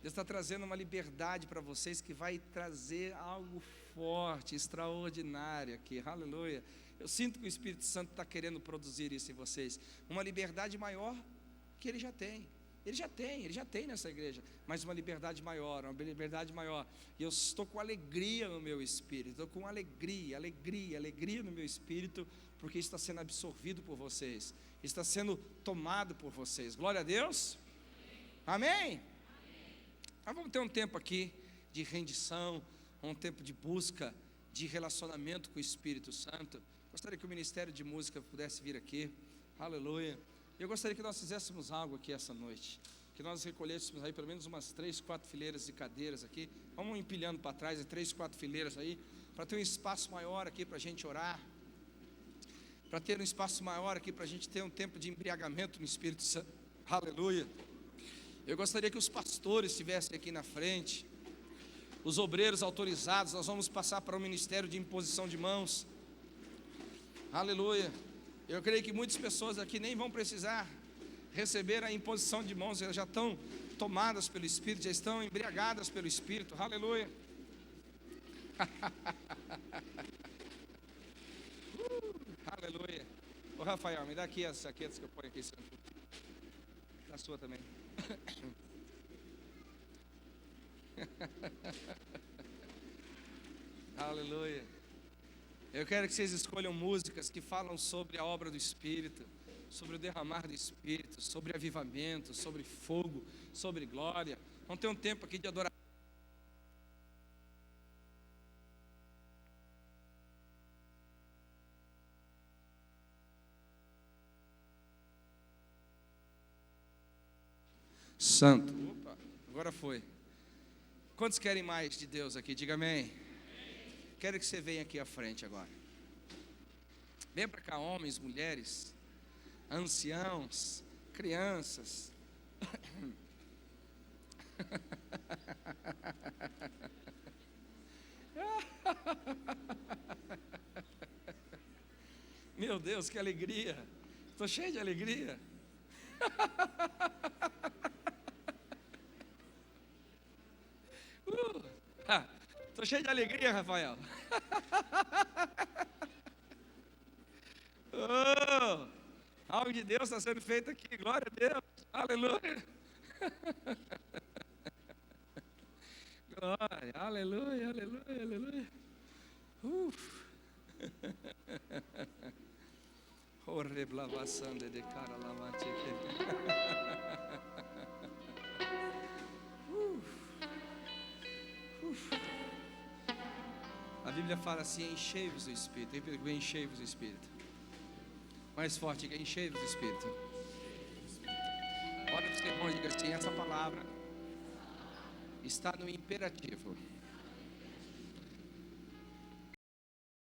Speaker 1: Deus está trazendo uma liberdade para vocês que vai trazer algo forte, extraordinário aqui. Aleluia. Eu sinto que o Espírito Santo está querendo produzir isso em vocês. Uma liberdade maior que Ele já tem. Ele já tem nessa igreja, mas uma liberdade maior. E eu estou com alegria no meu espírito, estou com alegria no meu espírito, porque está sendo absorvido por vocês, está sendo tomado por vocês. Glória a Deus. Amém? Nós vamos ter um tempo aqui de rendição, um tempo de busca, de relacionamento com o Espírito Santo. Gostaria que o Ministério de Música pudesse vir aqui. Aleluia. Eu gostaria que nós fizéssemos algo aqui essa noite, que nós recolhêssemos aí pelo menos umas 3, 4 fileiras de cadeiras aqui. Vamos empilhando para trás, 3, 4 fileiras aí, para ter um espaço maior aqui para a gente orar, para ter um espaço maior aqui para a gente ter um tempo de embriagamento no Espírito Santo. Aleluia. Eu gostaria que os pastores estivessem aqui na frente, os obreiros autorizados. Nós vamos passar para o ministério de imposição de mãos. Aleluia. Eu creio que muitas pessoas aqui nem vão precisar receber a imposição de mãos, elas já estão tomadas pelo Espírito, já estão embriagadas pelo Espírito. Aleluia. Aleluia. Ô Rafael, me dá aqui as saquetas que eu ponho aqui. A sua também. Aleluia. Eu quero que vocês escolham músicas que falam sobre a obra do Espírito, sobre o derramar do Espírito, sobre avivamento, sobre fogo, sobre glória. Vamos ter um tempo aqui de adoração. Santo. Opa, agora foi. Quantos querem mais de Deus aqui? Diga amém. Quero que você venha aqui à frente agora. Venha para cá, homens, mulheres, anciãos, crianças. Meu Deus, que alegria. Estou cheio de alegria. Estou cheio de alegria, Rafael. Oh, algo de Deus está sendo feito aqui, glória a Deus, aleluia. Glória, aleluia, aleluia, aleluia. De cara lavante. A Bíblia fala assim: enchei-vos do Espírito. Enchei-vos do Espírito. Mais forte, diga: enchei-vos do Espírito. Olha para os irmãos e diga assim: essa palavra está no imperativo.